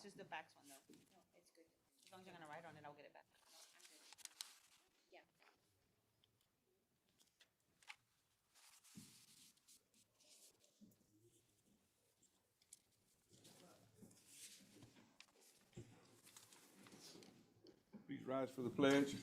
just the backs one though. No, it's good. As long as you're gonna write on it, I'll get it back. I'm good. Yeah. Please rise for the pledge.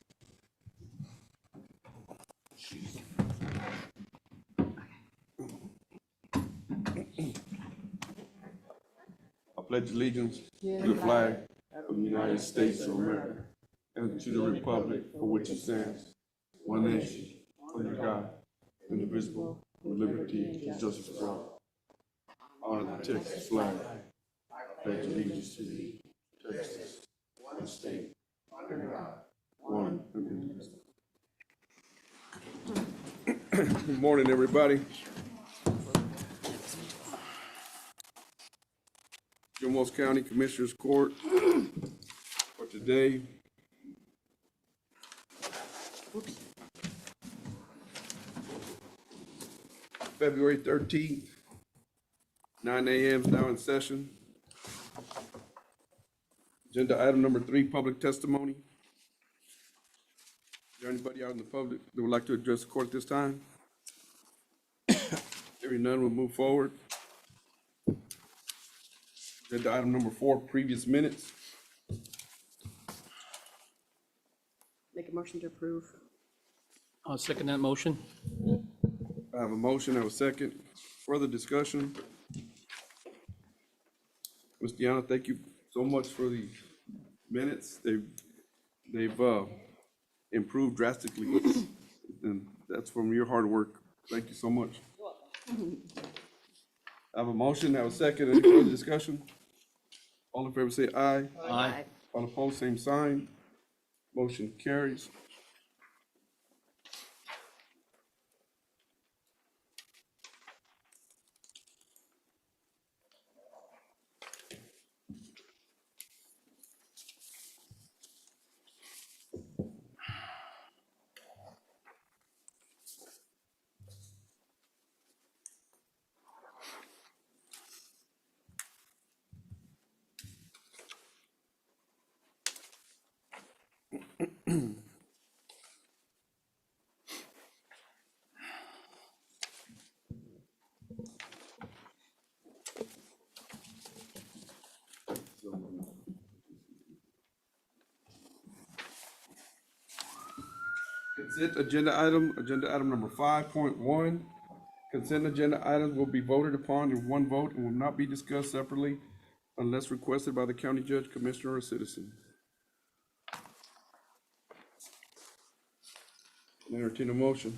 I pledge allegiance to the flag of the United States of America and to the republic for which it stands, one nation, under God, indivisible, with liberty and justice for all. Honor the Texas flag. Pledge allegiance to thee, Texas, one state, under God, one and indivisible. Good morning, everybody. JWC County Commissioners Court for today. February 13th, 9 a.m. is now in session. Agenda item number 3, public testimony. Is there anybody out in the public that would like to address the court at this time? Hearing none, we'll move forward. Agenda item number 4, previous minutes. Make a motion to approve. I'll second that motion. I have a motion, I have a second. Further discussion? Ms. Deanna, thank you so much for the minutes. They've improved drastically, and that's from your hard work. Thank you so much. I have a motion, I have a second. Any further discussion? All in favor say aye. Aye. All opposed, same sign. Motion carries. Consent agenda item number 5.1. Consent agenda items will be voted upon in one vote and will not be discussed separately unless requested by the county judge, commissioner, or citizen. Entertain a motion.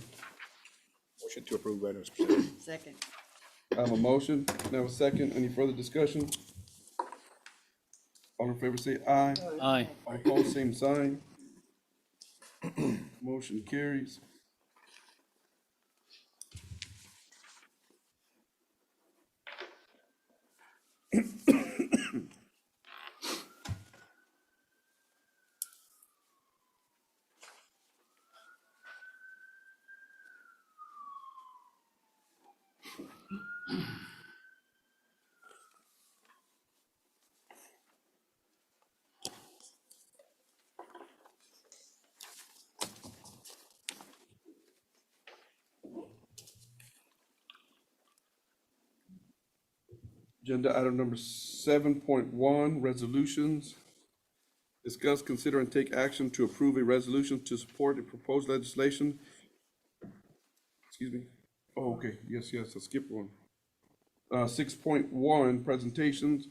Motion to approve items presented. Second. I have a motion, and I have a second. Any further discussion? All in favor say aye. Aye. All opposed, same sign. Motion carries. Agenda item number 7.1, resolutions. Discuss, consider, and take action to approve a resolution to support a proposed legislation. Excuse me. Oh, okay. Yes, I skipped one. 6.1, presentations.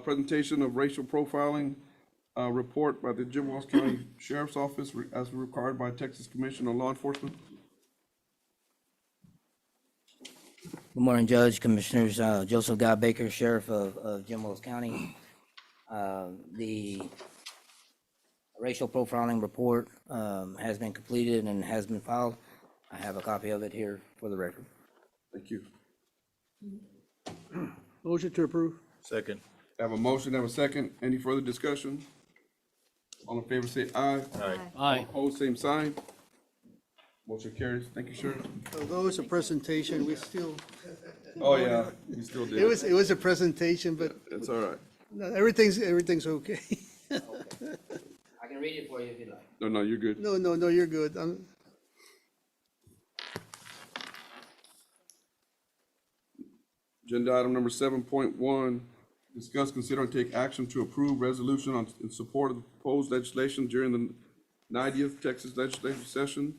Presentation of racial profiling report by the JWC County Sheriff's Office as required by Texas Commission on Law Enforcement. Good morning, Judge, Commissioners. Joseph Guy Baker, Sheriff of JWC County. The racial profiling report has been completed and has been filed. I have a copy of it here for the record. Thank you. Motion to approve. Second. I have a motion, I have a second. Any further discussion? All in favor say aye. Aye. Aye. Opposed, same sign. Motion carries. Thank you, Sheriff. Although it's a presentation, we still, Oh, yeah, you still did. it was a presentation, but It's all right. No, everything's okay. I can read it for you if you like. No, you're good. No, you're good. Agenda item number 7.1, discuss, consider, and take action to approve resolution in support of the proposed legislation during the 90th Texas Legislative Session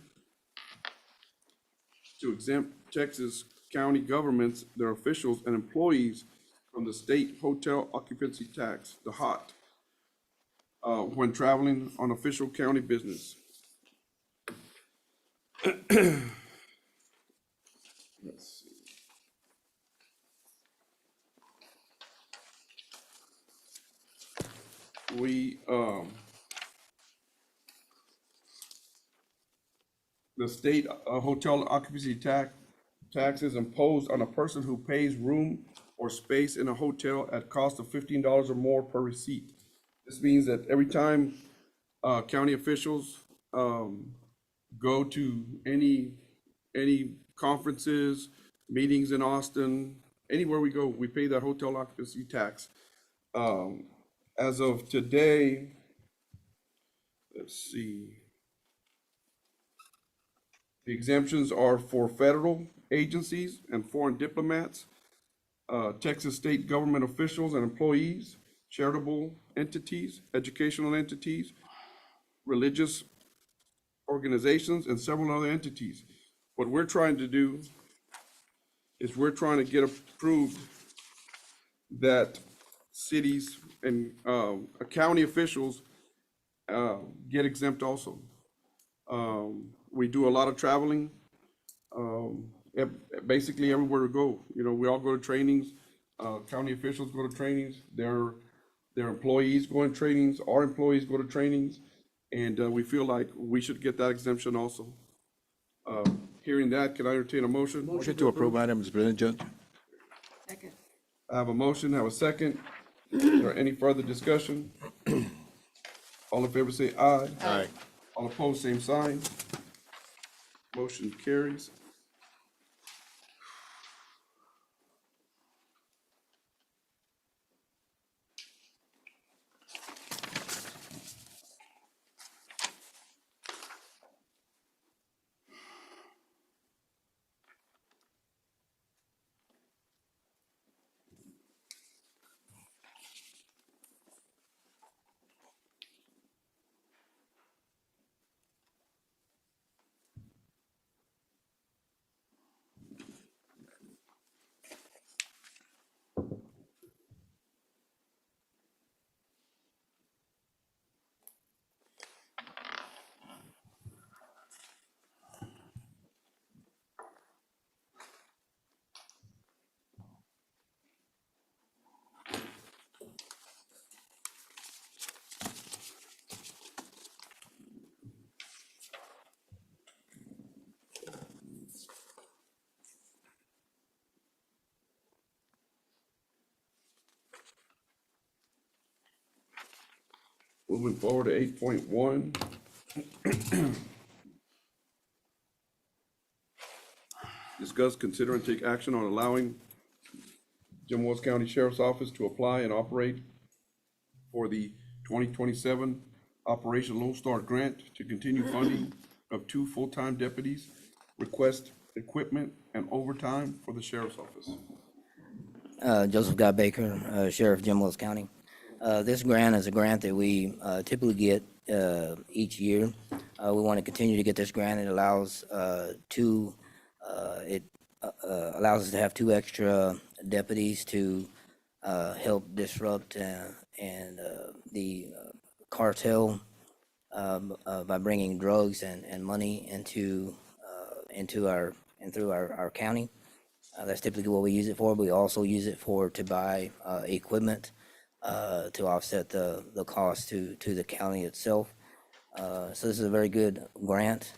to exempt Texas county governments, their officials, and employees from the state hotel occupancy tax, the HOT, when traveling on official county business. Let's see. The state hotel occupancy tax is imposed on a person who pays room or space in a hotel at cost of $15 or more per receipt. This means that every time county officials go to any conferences, meetings in Austin, anywhere we go, we pay that hotel occupancy tax. As of today, let's see. The exemptions are for federal agencies and foreign diplomats, Texas state government officials and employees, charitable entities, educational entities, religious organizations, and several other entities. What we're trying to do is we're trying to get approved that cities and county officials get exempt also. We do a lot of traveling, basically everywhere we go. You know, we all go to trainings, county officials go to trainings, their employees go in trainings, our employees go to trainings, and we feel like we should get that exemption also. Hearing that, can I entertain a motion? Motion to approve item is presented, Judge. Second. I have a motion, I have a second. Is there any further discussion? All in favor say aye. Aye. All opposed, same sign. Motion carries. Moving forward to 8.1. Discuss, consider, and take action on allowing Jim Wells County Sheriff's Office to apply and operate for the 2027 Operation Lone Star Grant to continue funding of 2 full-time deputies, request equipment and overtime for the Sheriff's Office. Joseph Guy Baker, Sheriff, Jim Wells County. This grant is a grant that we typically get each year. We want to continue to get this grant. It allows allows us to have 2 extra deputies to help disrupt the cartel by bringing drugs and money into through our county. That's typically what we use it for. We also use it to buy equipment to offset the cost to the county itself. So this is a very good grant.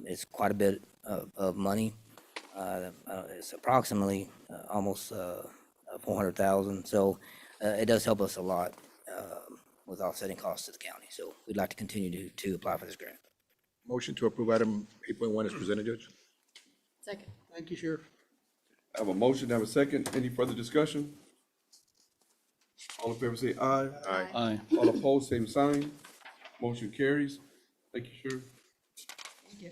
It's quite a bit of money. It's approximately almost $400,000. So it does help us a lot with offsetting costs to the county. So we'd like to continue to apply for this grant. Motion to approve item 8.1 is presented, Judge. Second. Thank you, Sheriff. I have a motion, I have a second. Any further discussion? All in favor say aye. Aye. Aye. All opposed, same sign. Motion carries. Thank you, Sheriff. Thank you.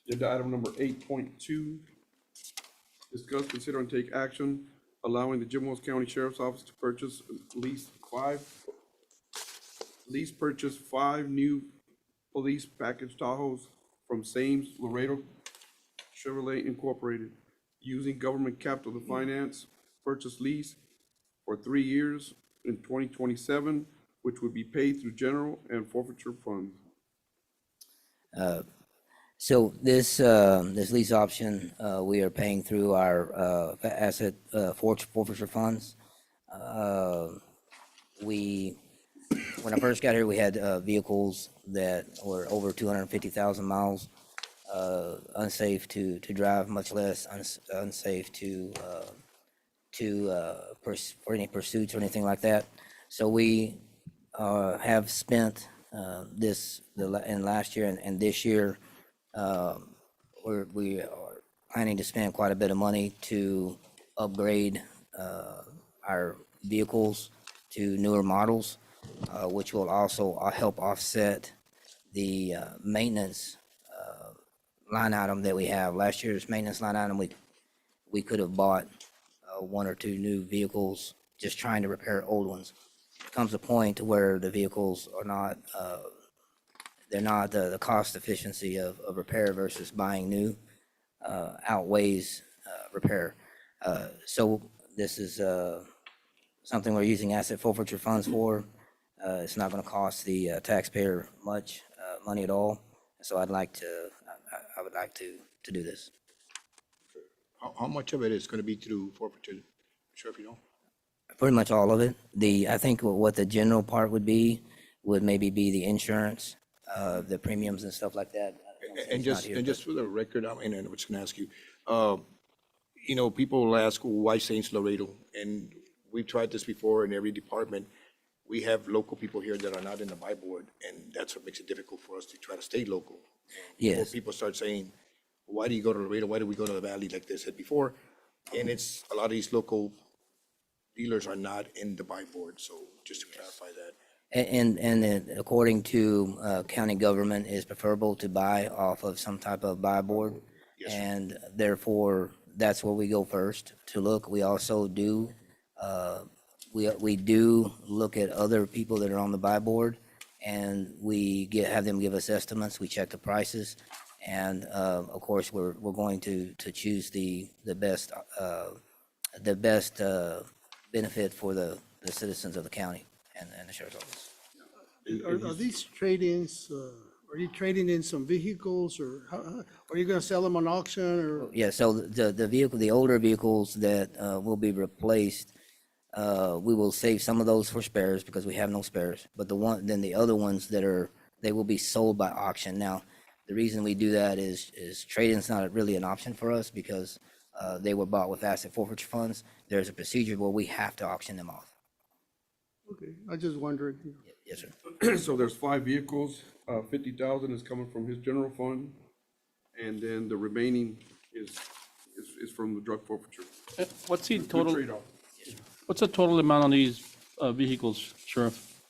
Agenda item number 8.2, discuss, consider, and take action allowing the Jim Wells County Sheriff's Office to purchase five new police package Tahoes from Sames Laredo Chevrolet Incorporated, using government capital to finance purchase lease for 3 years in 2027, which would be paid through general and forfeiture funds. So this lease option, we are paying through our asset forfeiture funds. When I first got here, we had vehicles that were over 250,000 miles, unsafe to drive, much less unsafe for any pursuits or anything like that. So we have spent in last year and this year. We are planning to spend quite a bit of money to upgrade our vehicles to newer models, which will also help offset the maintenance line item that we have. Last year's maintenance line item, we could have bought 1 or 2 new vehicles just trying to repair old ones. It comes a point where the vehicles are not they're not the cost efficiency of repair versus buying new outweighs repair. So this is something we're using asset forfeiture funds for. It's not going to cost the taxpayer much money at all. So I would like to do this. How much of it is going to be through forfeiture, Sheriff, you know? Pretty much all of it. I think what the general part would maybe be the insurance, the premiums and stuff like that. And just for the record, I mean, I was going to ask you, people will ask why Saints Laredo, and we've tried this before in every department. We have local people here that are not in the buy board, and that's what makes it difficult for us to try to stay local. Before Yes. people start saying, why do you go to Laredo? Why do we go to the Valley, like they said before? And it's a lot of these local dealers are not in the buy board, so just to clarify that. And according to county government, it's preferable to buy off of some type of buy board. Yes, sir. And therefore, that's where we go first to look. We also do, we do look at other people that are on the buy board, and we have them give us estimates. We check the prices. And of course, we're going to choose the best benefit for the citizens of the county and the sheriff's office. Are these trade-ins, are you trading in some vehicles, or are you gonna sell them on auction, or? Yeah, so the older vehicles that will be replaced, we will save some of those for spares because we have no spares. But the other ones they will be sold by auction. Now, the reason we do that is trade-in's not really an option for us because they were bought with asset forfeiture funds. There's a procedure where we have to auction them off. Okay, I just wondered. Yes, sir. So there's 5 vehicles, 50,000 is coming from his general fund, and then the remaining is from the drug forfeiture. What's the Good total, trade-off. what's the total amount on these vehicles, Sheriff?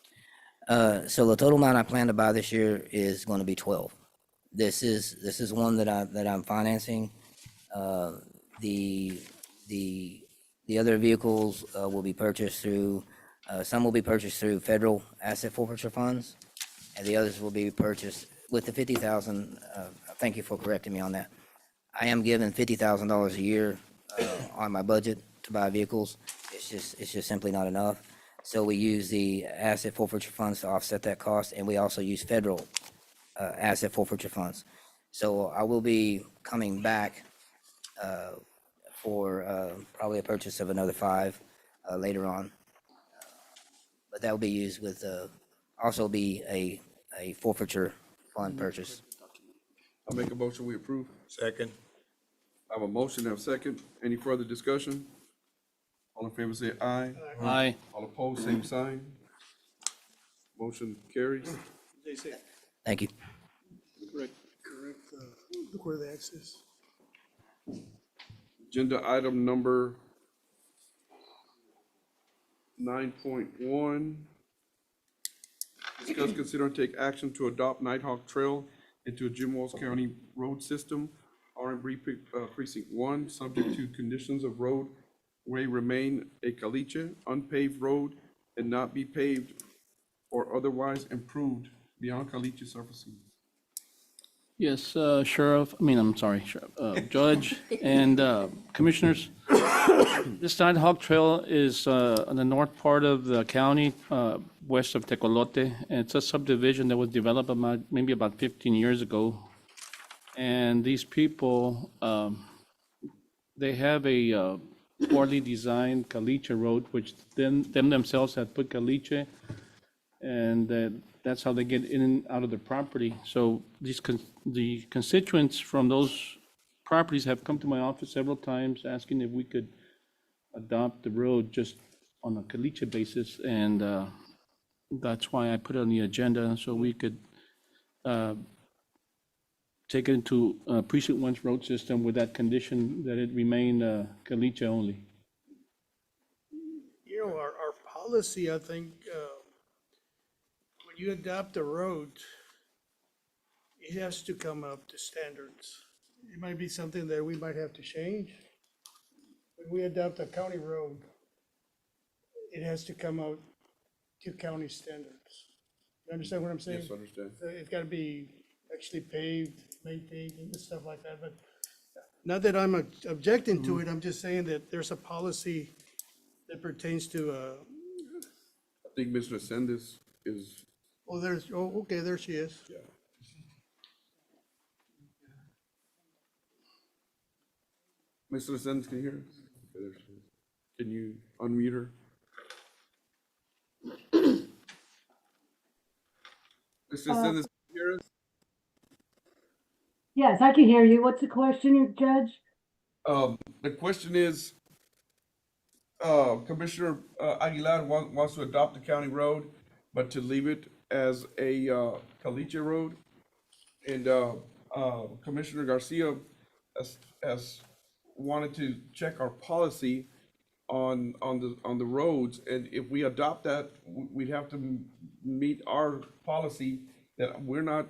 So the total amount I plan to buy this year is going to be 12. This is one that I'm financing. The other vehicles will be purchased through. Some will be purchased through federal asset forfeiture funds, and the others will be purchased with the 50,000. Thank you for correcting me on that. I am given $50,000 a year on my budget to buy vehicles. It's just simply not enough. So we use the asset forfeiture funds to offset that cost, and we also use federal asset forfeiture funds. So I will be coming back for probably a purchase of another 5 later on. But that will be used with also be a forfeiture fund purchase. I'll make a motion, we approve. Second. I have a motion and a second. Any further discussion? All in favor say aye. Aye. All opposed, same sign. Motion carries. They say, Thank you. correct, look where the X is. Agenda item number 9.1. Discuss, consider, and take action to adopt Nighthawk Trail into a Jim Walls County road system, R&B Precinct 1, subject to conditions of roadway remain a caliche, unpaved road, and not be paved or otherwise improved beyond caliche surfacing. Yes, Judge and Commissioners. This Nighthawk Trail is on the north part of the county, west of Tecolote. And it's a subdivision that was developed maybe about 15 years ago. And these people, they have a poorly designed caliche road, which them themselves have put caliche, and that's how they get in and out of the property. So the constituents from those properties have come to my office several times asking if we could adopt the road just on a caliche basis, and that's why I put it on the agenda, so we could take it into Precinct 1's road system with that condition that it remain caliche only. You know, our policy, I think, when you adopt a road, it has to come up to standards. It might be something that we might have to change. When we adopt a county road, it has to come out to county standards. You understand what I'm saying? Yes, I understand. So it's gotta be actually paved, maintained, and stuff like that, but not that I'm objecting to it, I'm just saying that there's a policy that pertains to, I think Ms. Resendez is, okay, there she is. yeah. Ms. Resendez, can you hear us? Okay, there she is. Can you unmute her? Ms. Resendez, can you hear us? Yes, I can hear you. What's the question, Judge? The question is, Commissioner Aguilar wants to adopt the county road, but to leave it as a caliche road. And Commissioner Garcia has wanted to check our policy on the roads, and if we adopt that, we'd have to meet our policy that we're not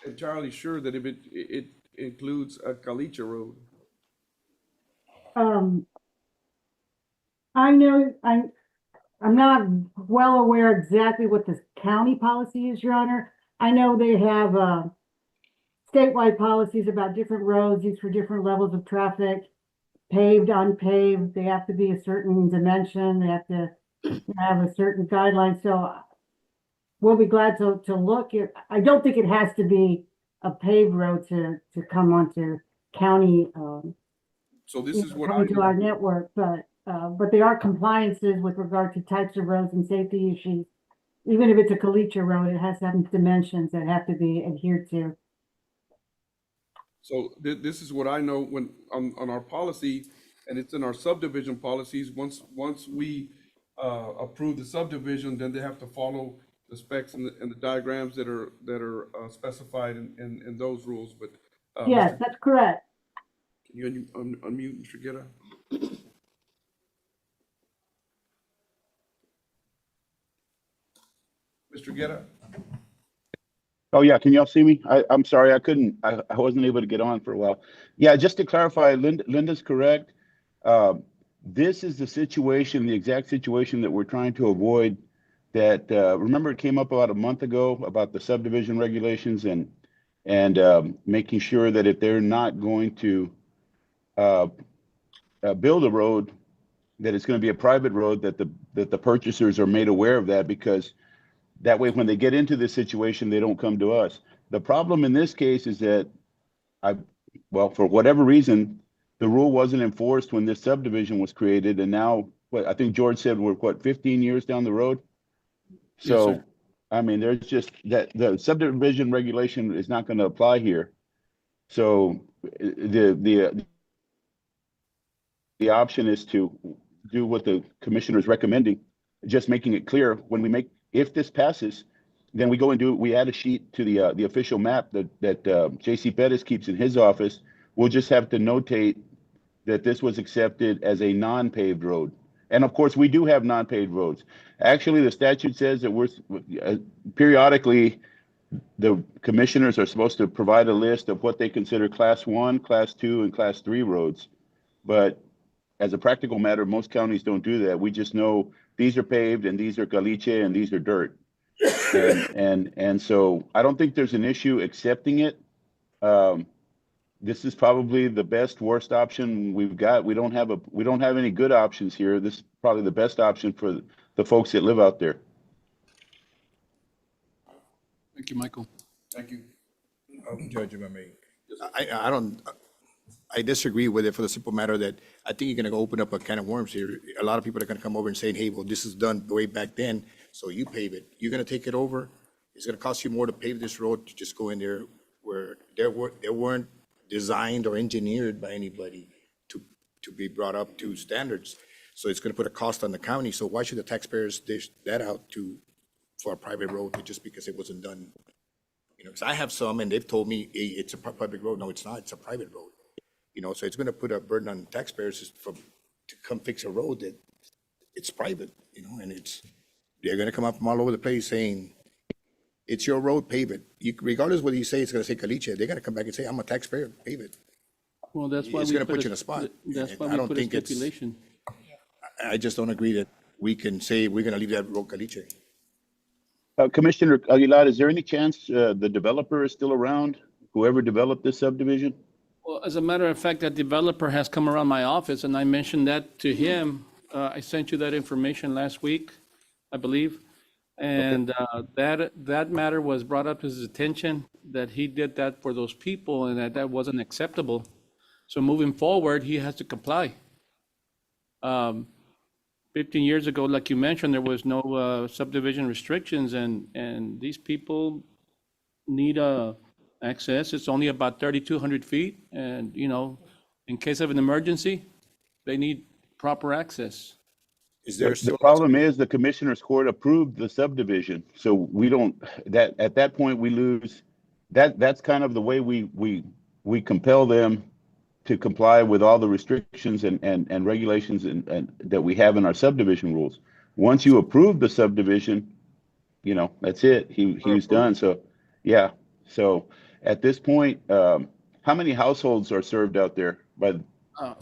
entirely sure that if it includes a caliche road. I know, I'm not well aware exactly what the county policy is, Your Honor. I know they have statewide policies about different roads used for different levels of traffic, paved, unpaved. They have to be a certain dimension. They have to have a certain guideline. So we'll be glad to look at. I don't think it has to be a paved road to come onto county. So this is what Come to our network, but there are compliances with regard to types of roads and safety issues. Even if it's a caliche road, it has some dimensions that have to be adhered to. So this is what I know when on our policy, and it's in our subdivision policies. Once we approve the subdivision, then they have to follow the specs and the diagrams that are specified in those rules. But Yes, that's correct. can you unmute Mr. Guerra? Mr. Guerra? Oh, yeah, can y'all see me? I'm sorry, I wasn't able to get on for a while. Yeah, just to clarify, Linda's correct. This is the situation, the exact situation that we're trying to avoid. That remember, it came up about a month ago about the subdivision regulations and making sure that if they're not going to build a road, that it's going to be a private road, that the purchasers are made aware of that, because that way, when they get into this situation, they don't come to us. The problem in this case is that for whatever reason, the rule wasn't enforced when this subdivision was created. And now, I think George said we're 15 years down the road. So, Yes, sir. I mean, there's just that the subdivision regulation is not going to apply here. So the option is to do what the commissioner is recommending, just making it clear if this passes, then we add a sheet to the official map that J.C. Pettis keeps in his office. We'll just have to notate that this was accepted as a non-paved road. And of course, we do have non-paved roads. Actually, the statute says that we're periodically, the commissioners are supposed to provide a list of what they consider class 1, class 2, and class 3 roads. But as a practical matter, most counties don't do that. We just know these are paved and these are caliche and these are dirt. And so I don't think there's an issue accepting it. This is probably the best, worst option we've got. We don't have any good options here. This is probably the best option for the folks that live out there. Thank you, Michael. Thank you. Judge, if I may. I disagree with it for the simple matter that I think you're gonna open up a can of worms here. A lot of people are gonna come over and saying, hey, well, this is done way back then, so you pave it. You're gonna take it over. It's gonna cost you more to pave this road to just go in there where they weren't designed or engineered by anybody to be brought up to standards. So it's gonna put a cost on the county. So why should the taxpayers dish that out for a private road just because it wasn't done? You know, because I have some and they've told me, hey, it's a public road. No, it's not. It's a private road. You know, so it's going to put a burden on taxpayers to come fix a road that it's private, you know, and they're going to come up from all over the place saying, it's your road, pave it. Regardless whether you say it's going to say caliche, they're going to come back and say, I'm a taxpayer, pave it. Well, that's why It's we gonna put you in a spot. That's And why I we don't put a think it's- stipulation. I just don't agree that we can say we're going to leave that road caliche. Commissioner Aguilar, is there any chance the developer is still around? Whoever developed this subdivision? Well, as a matter of fact, that developer has come around my office and I mentioned that to him. I sent you that information last week, I believe. And that matter was brought up to his attention, that he did that for those people and that wasn't acceptable. So moving forward, he has to comply. 15 years ago, like you mentioned, there was no subdivision restrictions and these people need access. It's only about 3,200 feet. And, you know, in case of an emergency, they need proper access. Is there The still? problem is the commissioner's court approved the subdivision. So we don't, at that point, we lose. That's kind of the way we compel them to comply with all the restrictions and regulations and that we have in our subdivision rules. Once you approve the subdivision, you know, that's it. He's done. So, yeah. So at this point, how many households are served out there? By Uh,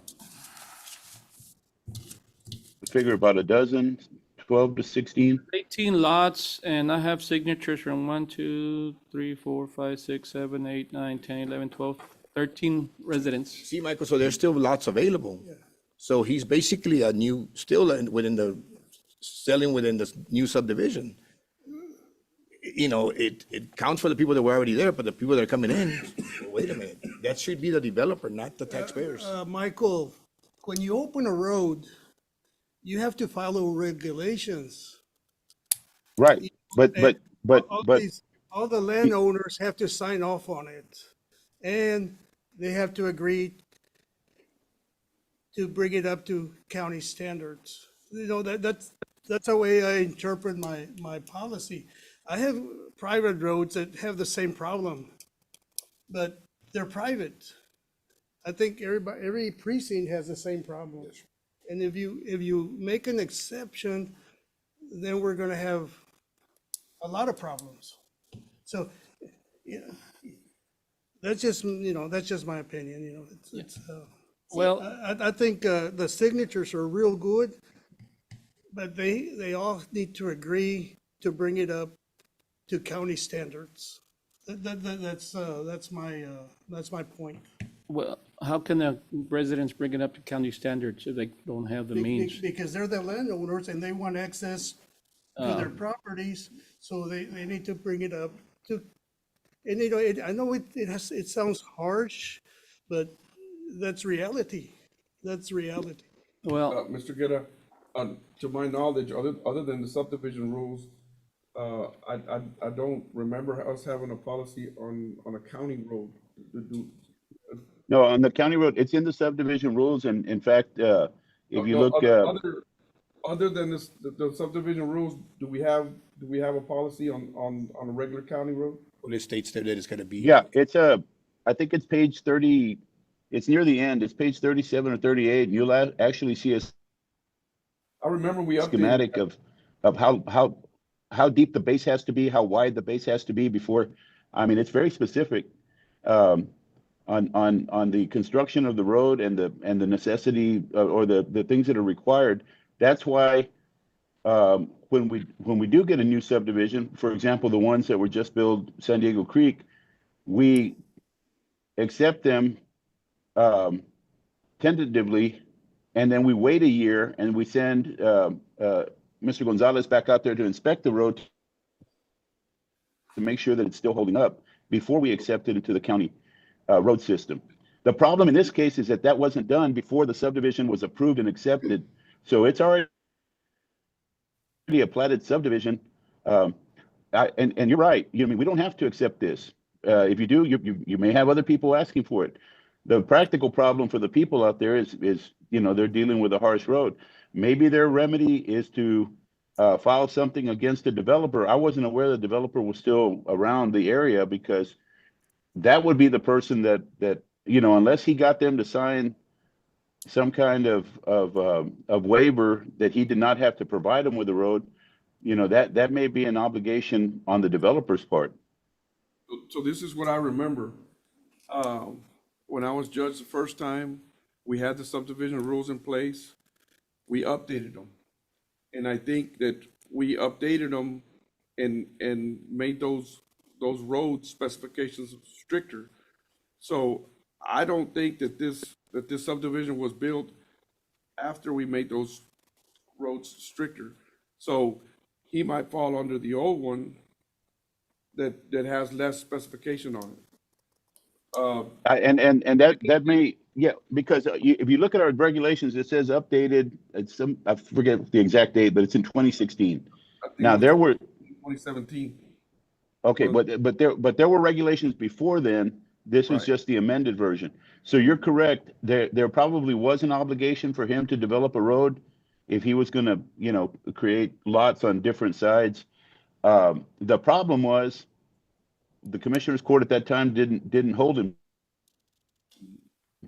figure about a dozen, 12 to 16. 18 lots, and I have signatures from 1, 2, 3, 4, 5, 6, 7, 8, 9, 10, 11, 12, 13 residents. See, Michael, so there's still lots available. So he's basically selling within the new subdivision. You know, it counts for the people that were already there, but the people that are coming in, wait a minute, that should be the developer, not the taxpayers. Michael, when you open a road, you have to follow regulations. Right. But All the landowners have to sign off on it. And they have to agree to bring it up to county standards. You know, that's the way I interpret my policy. I have private roads that have the same problem, but they're private. I think every precinct has the same problem. And if you make an exception, then we're gonna have a lot of problems. So, yeah, that's just my opinion, you know, Well, I think, the signatures are real good, but they all need to agree to bring it up to county standards. That's my point. well, how can the residents bring it up to county standards if they don't have the means? Because they're the landowners and they want access to their properties, so they need to bring it up to, and you know, I know it sounds harsh, but that's reality. That's reality. Well, Mr. Guerra, to my knowledge, other than the subdivision rules, I don't remember us having a policy on a county road. no, on the county road, it's in the subdivision rules. And in fact, if you look, Other than the subdivision rules, do we have a policy on a regular county road? Well, it states there that it's gonna be. yeah, I think it's page 30. it's near the end. It's page 37 or 38, and you'll actually see a I remember we updated schematic that. of how deep the base has to be, how wide the base has to be before. I mean, it's very specific um, on the construction of the road and the necessity or the things that are required. That's why when we do get a new subdivision, for example, the ones that were just built San Diego Creek, we accept them tentatively, and then we wait a year and we send Mr. Gonzalez back out there to inspect the road to make sure that it's still holding up before we accept it into the county road system. The problem in this case is that wasn't done before the subdivision was approved and accepted. So it's already a platted subdivision. And you're right. I mean, we don't have to accept this. If you do, you may have other people asking for it. The practical problem for the people out there is they're dealing with a harsh road. Maybe their remedy is to file something against the developer. I wasn't aware the developer was still around the area, because that would be the person that unless he got them to sign some kind of waiver that he did not have to provide them with the road, that may be an obligation on the developer's part. So this is what I remember. When I was judged the first time, we had the subdivision rules in place. We updated them. And I think that we updated them and made those road specifications stricter. So I don't think that this subdivision was built after we made those roads stricter. So he might fall under the old one that has less specification on it. And that may, yeah, because if you look at our regulations, it says updated. I forget the exact date, but it's in 2016. Now there were 2017. okay, but there were regulations before then. This was Right. just the amended version. So you're correct. There probably was an obligation for him to develop a road if he was going to create lots on different sides. The problem was the commissioner's court at that time didn't hold him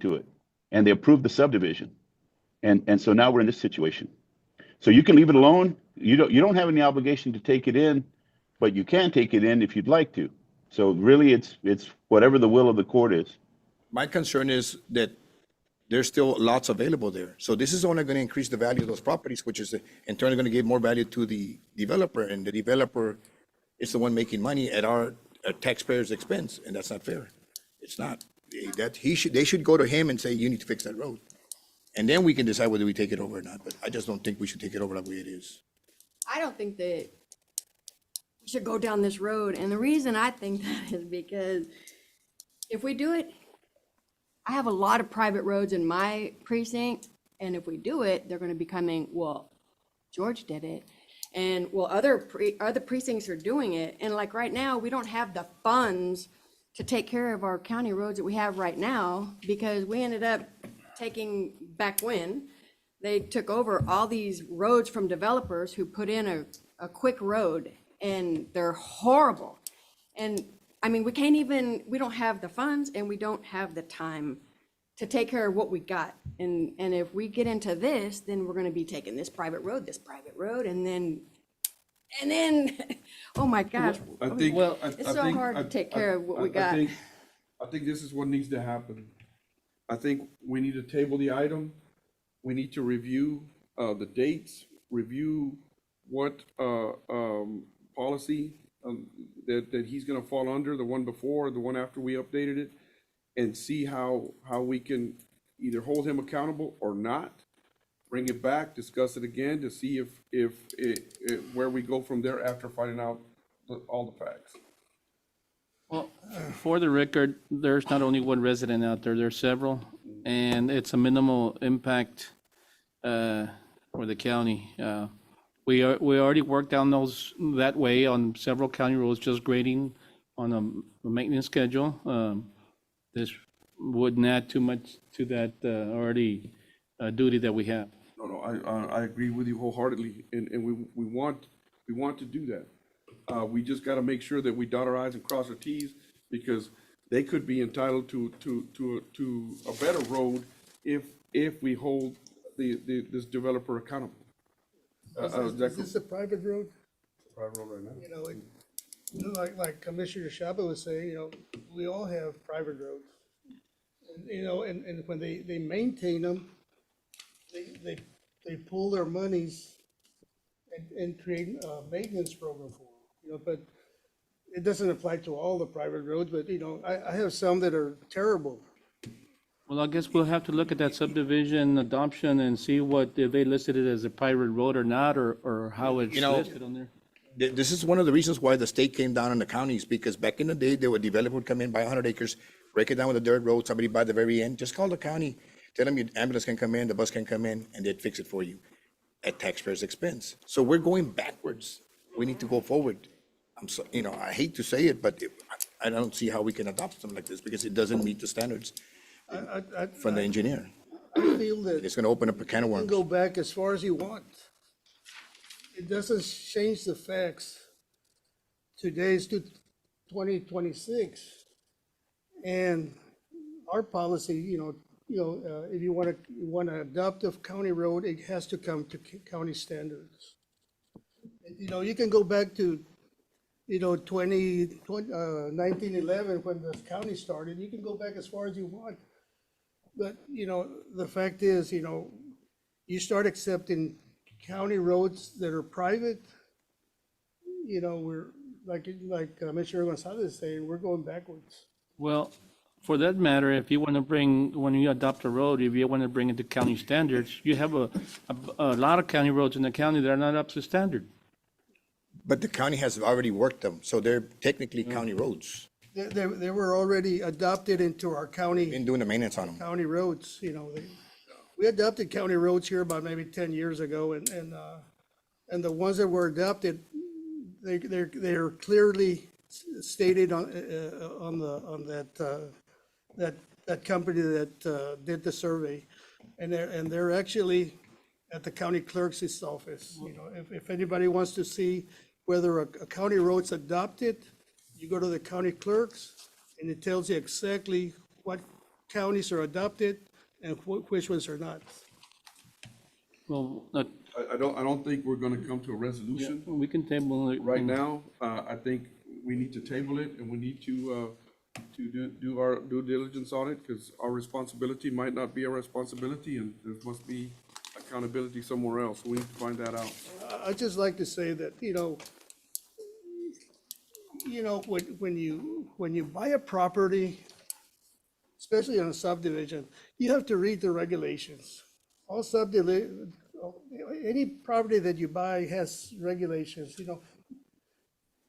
to it, and they approved the subdivision, and so now we're in this situation. So you can leave it alone. You don't have any obligation to take it in, but you can take it in if you'd like to. So really, it's whatever the will of the court is. My concern is that there's still lots available there. So this is only going to increase the value of those properties, which is in turn going to give more value to the developer, and the developer is the one making money at our taxpayers' expense, and that's not fair. It's not. They should go to him and say, you need to fix that road. And then we can decide whether we take it over or not, but I just don't think we should take it over the way it is. I don't think that we should go down this road. And the reason I think that is because if we do it, I have a lot of private roads in my precinct. And if we do it, they're going to be coming, well, George did it. And well, other precincts are doing it. And like right now, we don't have the funds to take care of our county roads that we have right now, because we ended up taking back when they took over all these roads from developers who put in a quick road, and they're horrible. And I mean, we don't have the funds and we don't have the time to take care of what we got. And if we get into this, then we're gonna be taking this private road, and then, oh my gosh. I think, Well, It's so hard to take care of what we got. I think this is what needs to happen. I think we need to table the item. We need to review the dates, review what policy that he's gonna fall under, the one before, the one after we updated it, and see how we can either hold him accountable or not. Bring it back, discuss it again to see if where we go from there after finding out all the facts. Well, for the record, there's not only one resident out there, there's several, and it's a minimal impact for the county. We already worked down that way on several county roads, just grading on a maintenance schedule. This wouldn't add too much to that already duty that we have. No, I agree with you wholeheartedly, and we want to do that. We just got to make sure that we dot our i's and cross our t's, because they could be entitled to a better road if we hold this developer accountable. Is this a private road? Private road right now. You know, like Commissioner Shabba was saying, you know, we all have private roads. And, you know, and when they maintain them, they pull their monies and create a maintenance program for them, you know, but it doesn't apply to all the private roads, but, you know, I have some that are terrible. Well, I guess we'll have to look at that subdivision adoption and see what, if they listed it as a private road or not, or how it's You know, listed on there. This is one of the reasons why the state came down on the counties, because back in the day, there were developer would come in, buy 100 acres, break it down with a dirt road, somebody by the very end, just call the county, tell them your ambulance can come in, the bus can come in, and they'd fix it for you at taxpayers' expense. So we're going backwards. We need to go forward. I'm so, you know, I hate to say it, but I don't see how we can adopt something like this because it doesn't meet the standards from the engineer. I feel that It's gonna open up a can of you can worms. go back as far as you want. It doesn't change the facts. Today's 2026. And our policy, if you want to adopt a county road, it has to come to county standards. You know, you can go back to, 1911 when the county started, you can go back as far as you want. But, the fact is, you start accepting county roads that are private, we're, like Commissioner Gonzalez is saying, we're going backwards. Well, for that matter, if you want to when you adopt a road, if you want to bring it to county standards, you have a lot of county roads in the county that are not up to standard. But the county has already worked them, so they're technically county roads. They were already adopted into our county. Been doing the maintenance on them. County roads, we adopted county roads here about maybe 10 years ago, and the ones that were adopted, they're clearly stated on that company that did the survey, and they're actually at the county clerk's office. If anybody wants to see whether a county road's adopted, you go to the county clerks, and it tells you exactly what counties are adopted and which ones are not. Well, I don't think we're gonna come to a resolution we can table it. right now. I think we need to table it and we need to do our due diligence on it, because our responsibility might not be our responsibility and there must be accountability somewhere else. We need to find that out. I'd just like to say that, when you buy a property, especially on a subdivision, you have to read the regulations. All any property that you buy has regulations,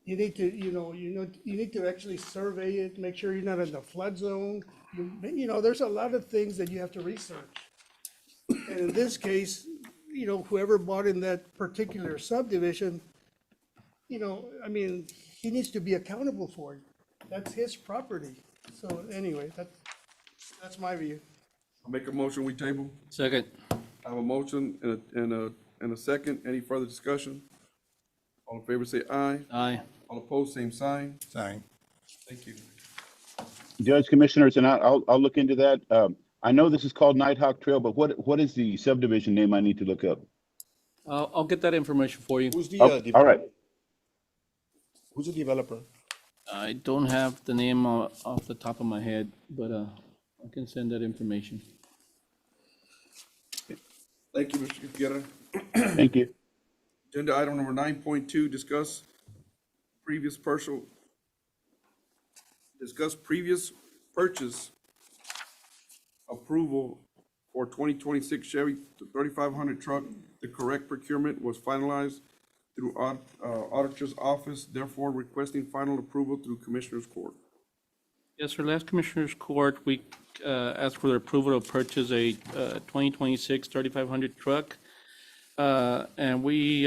You need to, you need to actually survey it, make sure you're not in the flood zone. There's a lot of things that you have to research. And in this case, whoever bought in that particular subdivision, he needs to be accountable for it. That's his property. So anyway, that's my view. I'll make a motion, we table. Second. I have a motion and a second. Any further discussion? All in favor say aye. Aye. All opposed, same sign. Sign. Thank you. Judge, Commissioners, and I'll look into that. I know this is called Nighthawk Trail, but what is the subdivision name I need to look up? I'll get that information for you. Who's the, Oh, all right. Who's the developer? I don't have the name off the top of my head, but I can send that information. Thank you, Mr. Guerra. Thank you. Agenda item number 9.2, discuss previous purchase approval for 2026 Chevy 3500 truck. The correct procurement was finalized through auditor's office, therefore requesting final approval through Commissioner's Court. Yes, sir. Last Commissioners Court, we asked for the approval to purchase a 2026 3500 truck. And we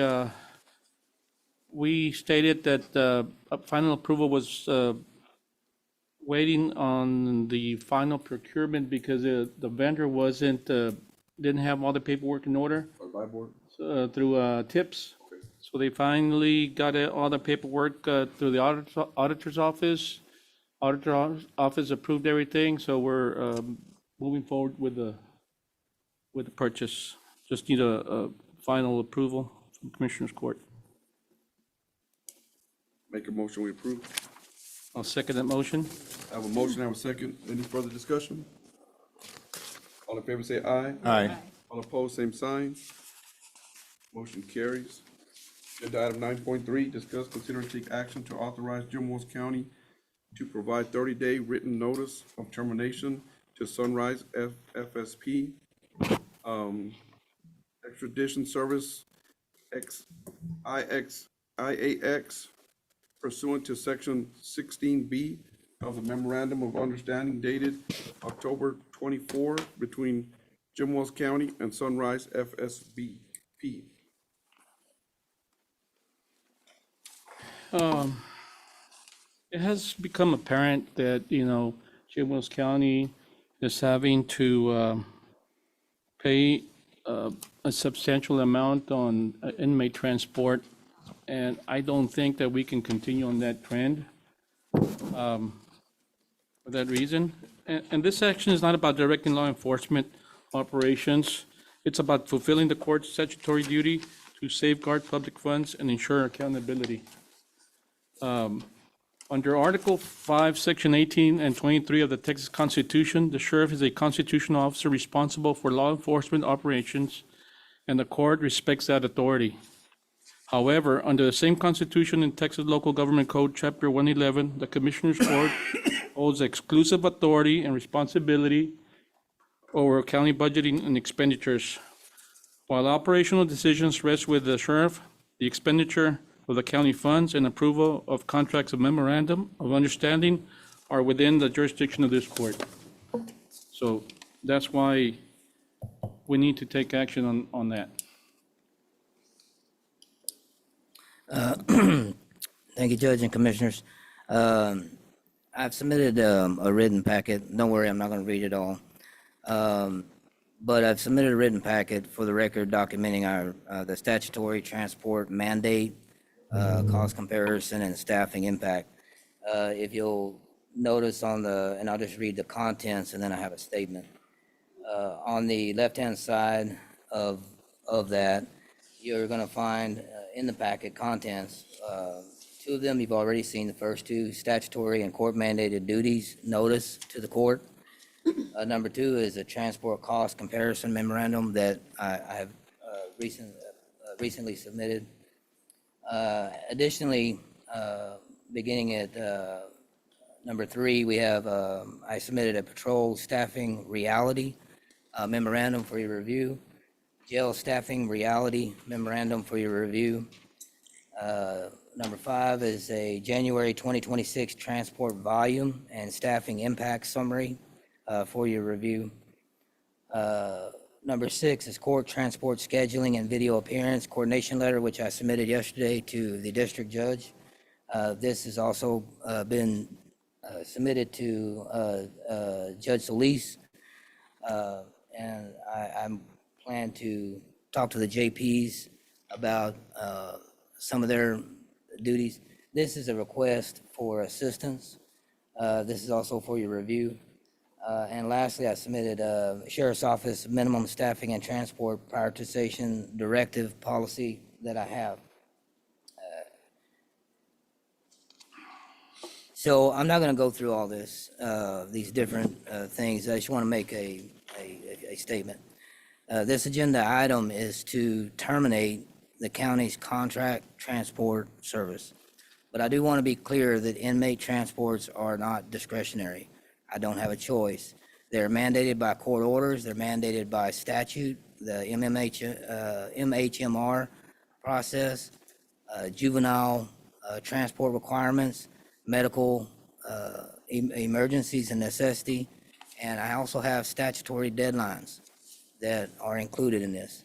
stated that final approval was waiting on the final procurement because the vendor didn't have all the paperwork in order By board. through TIPS. So they finally got all the paperwork through the auditor's office. Auditor office approved everything, so we're moving forward with the purchase. Just need a final approval from Commissioners Court. Make a motion, we approve. I'll second that motion. I have a motion, I have a second. Any further discussion? All in favor say aye. Aye. All opposed, same sign. Motion carries. Agenda item 9.3, discuss, consider, and take action to authorize Jim Wells County to provide 30-day written notice of termination to Sunrise FSP, extradition service IAX pursuant to section 16B of the memorandum of understanding dated October 24 between Jim Wells County and Sunrise FSP. It has become apparent that, Jim Wells County is having to pay a substantial amount on inmate transport, and I don't think that we can continue on that trend for that reason. And this action is not about directing law enforcement operations. It's about fulfilling the court's statutory duty to safeguard public funds and ensure accountability. Under Article 5, Section 18 and 23 of the Texas Constitution, the sheriff is a constitutional officer responsible for law enforcement operations, and the court respects that authority. However, under the same Constitution in Texas Local Government Code, Chapter 111, the Commissioners Court holds exclusive authority and responsibility over county budgeting and expenditures. While operational decisions rest with the sheriff, the expenditure of the county funds and approval of contracts of memorandum of understanding are within the jurisdiction of this court. So that's why we need to take action on that. Thank you, Judge and Commissioners. I've submitted a written packet. Don't worry, I'm not going to read it all. But I've submitted a written packet for the record documenting the statutory transport mandate, cost comparison, and staffing impact. If you'll notice and I'll just read the contents and then I have a statement. On the left-hand side of that, you're going to find in the packet contents. Two of them you've already seen, the first two, statutory and court-mandated duties notice to the court. Number two is a transport cost comparison memorandum that I have recently submitted. Additionally, beginning at number three, we have I submitted a patrol staffing reality memorandum for your review. Jail staffing reality memorandum for your review. Number five is a January 2026 transport volume and staffing impact summary for your review. Number six is court transport scheduling and video appearance coordination letter, which I submitted yesterday to the district judge. This has also been submitted to Judge Solis, and I'm plan to talk to the JPs about some of their duties. This is a request for assistance. This is also for your review. And lastly, I submitted a Sheriff's Office minimum staffing and transport prioritization directive policy that I have. So I'm not going to go through all this, these different things. I just want to make a statement. This agenda item is to terminate the county's contract transport service. But I do want to be clear that inmate transports are not discretionary. I don't have a choice. They're mandated by court orders. They're mandated by statute, the MHMR process, juvenile transport requirements, medical emergencies and necessity. And I also have statutory deadlines that are included in this.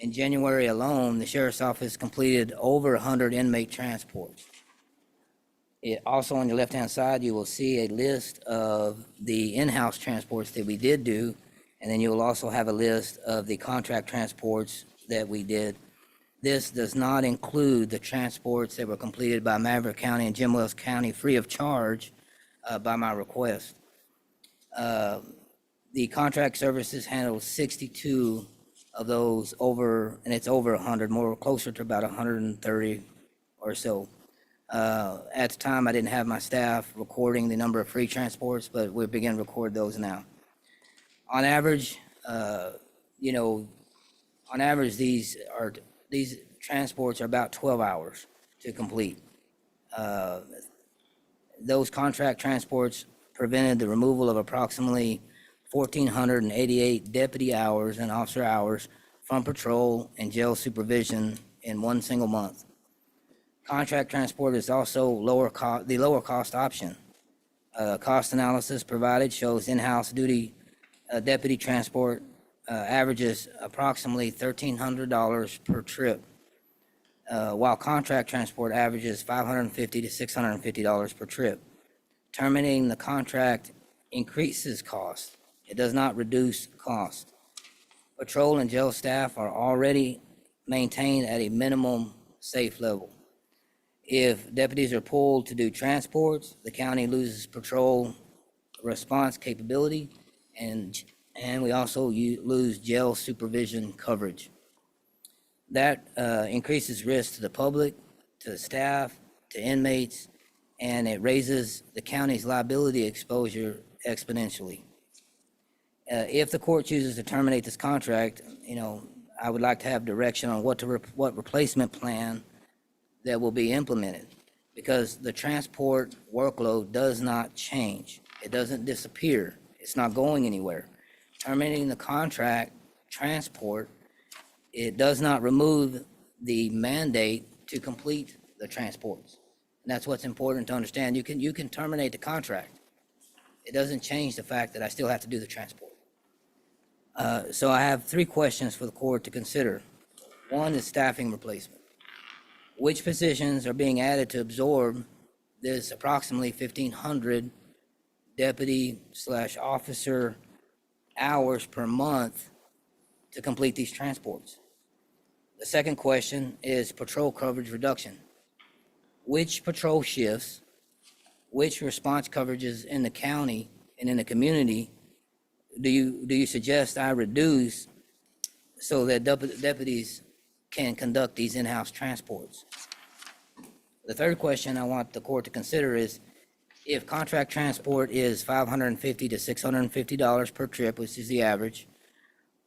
In January alone, the Sheriff's Office completed over 100 inmate transports. Also on your left-hand side, you will see a list of the in-house transports that we did do, and then you will also have a list of the contract transports that we did. This does not include the transports that were completed by Maverick County and Jim Wells County free of charge by my request. The contract services handles 62 of those and it's over 100, more closer to about 130 or so. At the time, I didn't have my staff recording the number of free transports, but we're beginning to record those now. On average, these transports are about 12 hours to complete. Those contract transports prevented the removal of approximately 1,488 deputy hours and officer hours from patrol and jail supervision in one single month. Contract transport is also the lower cost option. Cost analysis provided shows in-house duty deputy transport averages approximately $1,300 per trip, while contract transport averages $550 to $650 per trip. Terminating the contract increases cost. It does not reduce cost. Patrol and jail staff are already maintained at a minimum safe level. If deputies are pulled to do transports, the county loses patrol response capability, and we also lose jail supervision coverage. That increases risk to the public, to the staff, to inmates, and it raises the county's liability exposure exponentially. If the court chooses to terminate this contract, I would like to have direction on what replacement plan that will be implemented, because the transport workload does not change. It doesn't disappear. It's not going anywhere. Terminating the contract transport, it does not remove the mandate to complete the transports. And that's what's important to understand. You can terminate the contract. It doesn't change the fact that I still have to do the transport. So I have 3 questions for the court to consider. One is staffing replacement. Which positions are being added to absorb this approximately 1,500 deputy/officer hours per month to complete these transports? The second question is patrol coverage reduction. Which patrol shifts, which response coverages in the county and in the community do you suggest I reduce so that deputies can conduct these in-house transports? The third question I want the court to consider is, if contract transport is $550 to $650 per trip, which is the average,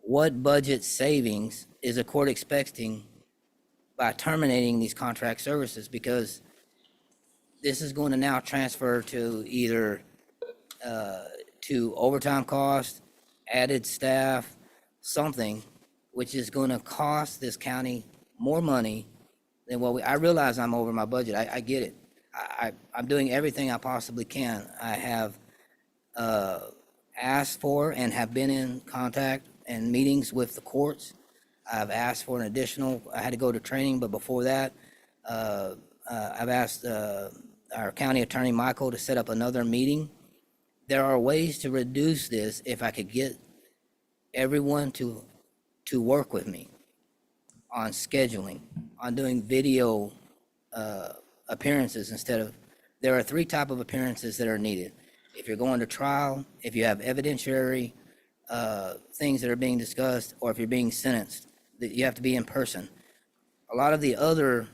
what budget savings is the court expecting by terminating these contract services? Because this is going to now transfer to either to overtime cost, added staff, something, which is going to cost this county more money than I realize I'm over my budget. I get it. I'm doing everything I possibly can. I have asked for and have been in contact and meetings with the courts. I've asked for an additional, I had to go to training, but before that, I've asked our county attorney, Michael, to set up another meeting. There are ways to reduce this if I could get everyone to work with me on scheduling, on doing video appearances instead of, there are 3 types of appearances that are needed. If you're going to trial, if you have evidentiary things that are being discussed, or if you're being sentenced, that you have to be in person. A lot of the other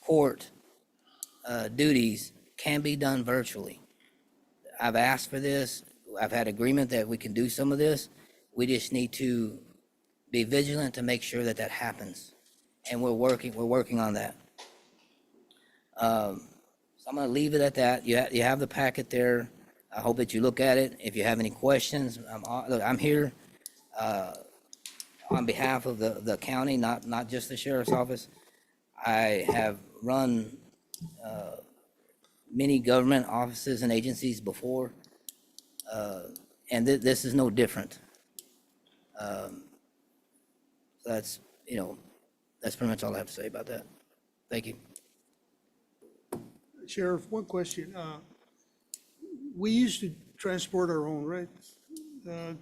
court duties can be done virtually. I've asked for this. I've had agreement that we can do some of this. We just need to be vigilant to make sure that happens. And we're working on that. So I'm going to leave it at that. You have the packet there. I hope that you look at it. If you have any questions, I'm here on behalf of the county, not just the sheriff's office. I have run many government offices and agencies before, and this is no different. That's pretty much all I have to say about that. Thank you. Sheriff, one question. We used to transport our own, right?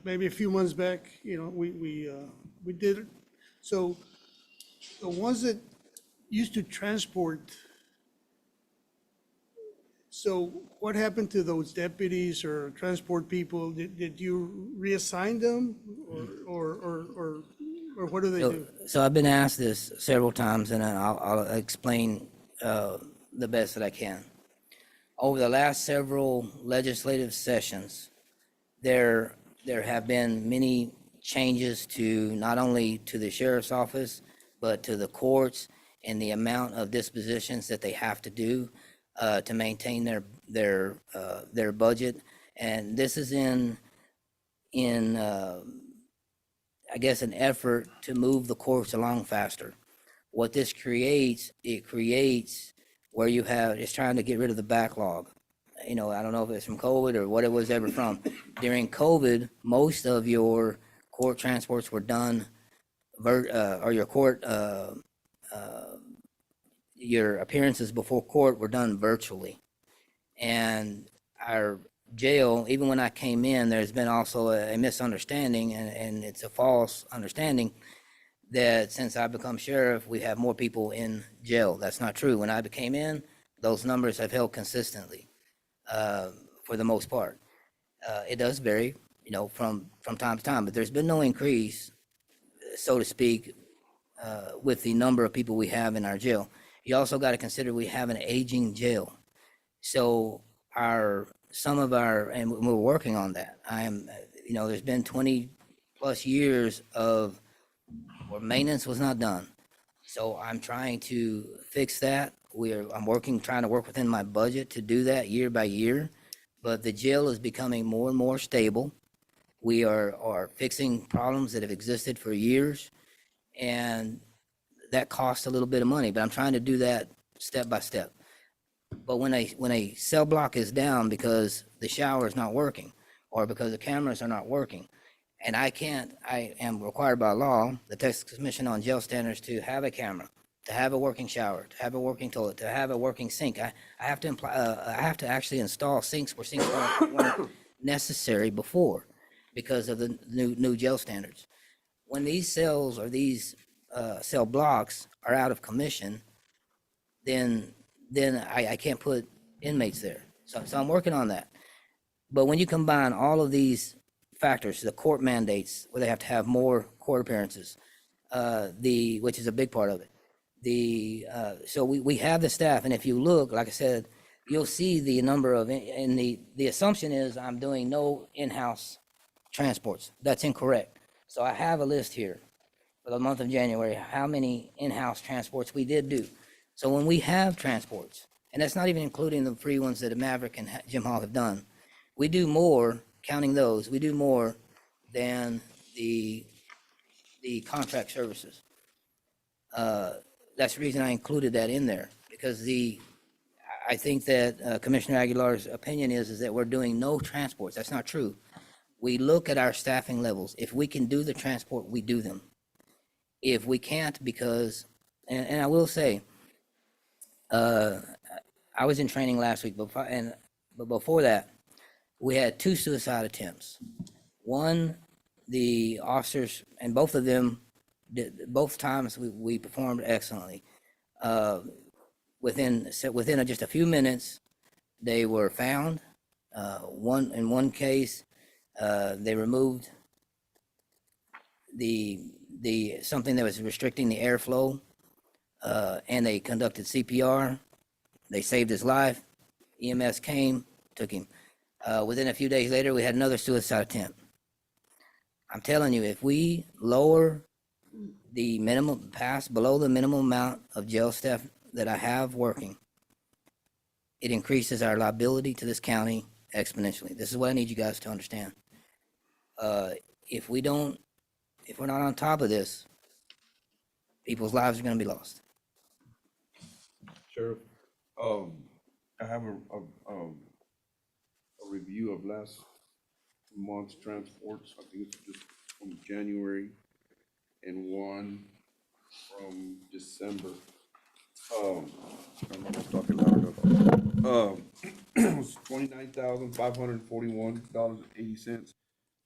Maybe a few months back, we did it. So the ones that used to transport So what happened to those deputies or transport people? Did you reassign them or what do they do? So I've been asked this several times, and I'll explain the best that I can. Over the last several legislative sessions, there have been many changes to not only to the sheriff's office, but to the courts and the amount of dispositions that they have to do to maintain their budget. And this is in I guess, an effort to move the courts along faster. What this creates, it creates where you have, it's trying to get rid of the backlog. You know, I don't know if it's from COVID or what it was ever from. During COVID, most of your court transports were done, or your court, your appearances before court were done virtually. And our jail, even when I came in, there's been also a misunderstanding, and it's a false understanding that since I become sheriff, we have more people in jail. That's not true. When I came in, those numbers have held consistently for the most part. It does vary, you know, from time to time, but there's been no increase, so to speak, with the number of people we have in our jail. You also got to consider we have an aging jail. So some of our, and we're working on that. You know, there's been 20 plus years of where maintenance was not done. So I'm trying to fix that. Trying to work within my budget to do that year by year. But the jail is becoming more and more stable. We are fixing problems that have existed for years, and that costs a little bit of money, but I'm trying to do that step by step. But when a cell block is down because the shower is not working or because the cameras are not working, and I am required by law, the Texas Commission on Jail Standards, to have a camera, to have a working shower, to have a working toilet, to have a working sink. I have to actually install sinks where sinks weren't necessary before because of the new jail standards. When these cells or these cell blocks are out of commission, then I can't put inmates there. So I'm working on that. But when you combine all of these factors, the court mandates, where they have to have more court appearances, which is a big part of it. So we have the staff, and if you look, like I said, you'll see the number of, and the assumption is I'm doing no in-house transports. That's incorrect. So I have a list here for the month of January, how many in-house transports we did do. So when we have transports, and that's not even including the free ones that Maverick and Jim Hall have done, we do more, counting those, we do more than the contract services. That's the reason I included that in there, because I think that Commissioner Aguilar's opinion is that we're doing no transports. That's not true. We look at our staffing levels. If we can do the transport, we do them. If we can't, because, and I will say, I was in training last week, but before that, we had 2 suicide attempts. One, the officers, and both of them, both times we performed excellently. Within just a few minutes, they were found. In one case, they removed something that was restricting the airflow, and they conducted CPR. They saved his life. EMS came, took him. Within a few days later, we had another suicide attempt. I'm telling you, if we lower the minimum, pass below the minimum amount of jail staff that I have working, it increases our liability to this county exponentially. This is what I need you guys to understand. If we're not on top of this, people's lives are going to be lost. Sheriff, I have a review of last month's transports. I think it's just from January and one from December. I'm not talking loud enough. It was $29,541.80.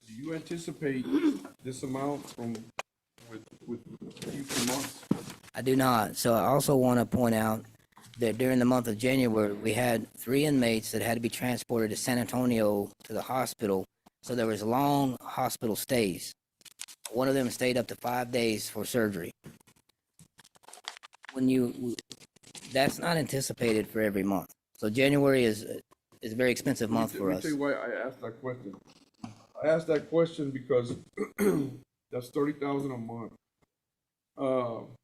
Do you anticipate this amount with future months? I do not. So I also want to point out that during the month of January, we had 3 inmates that had to be transported to San Antonio to the hospital. So there was long hospital stays. One of them stayed up to 5 days for surgery. That's not anticipated for every month. So January is a very expensive month for Let me us. tell you why I asked that question. I asked that question because that's 30,000 a month.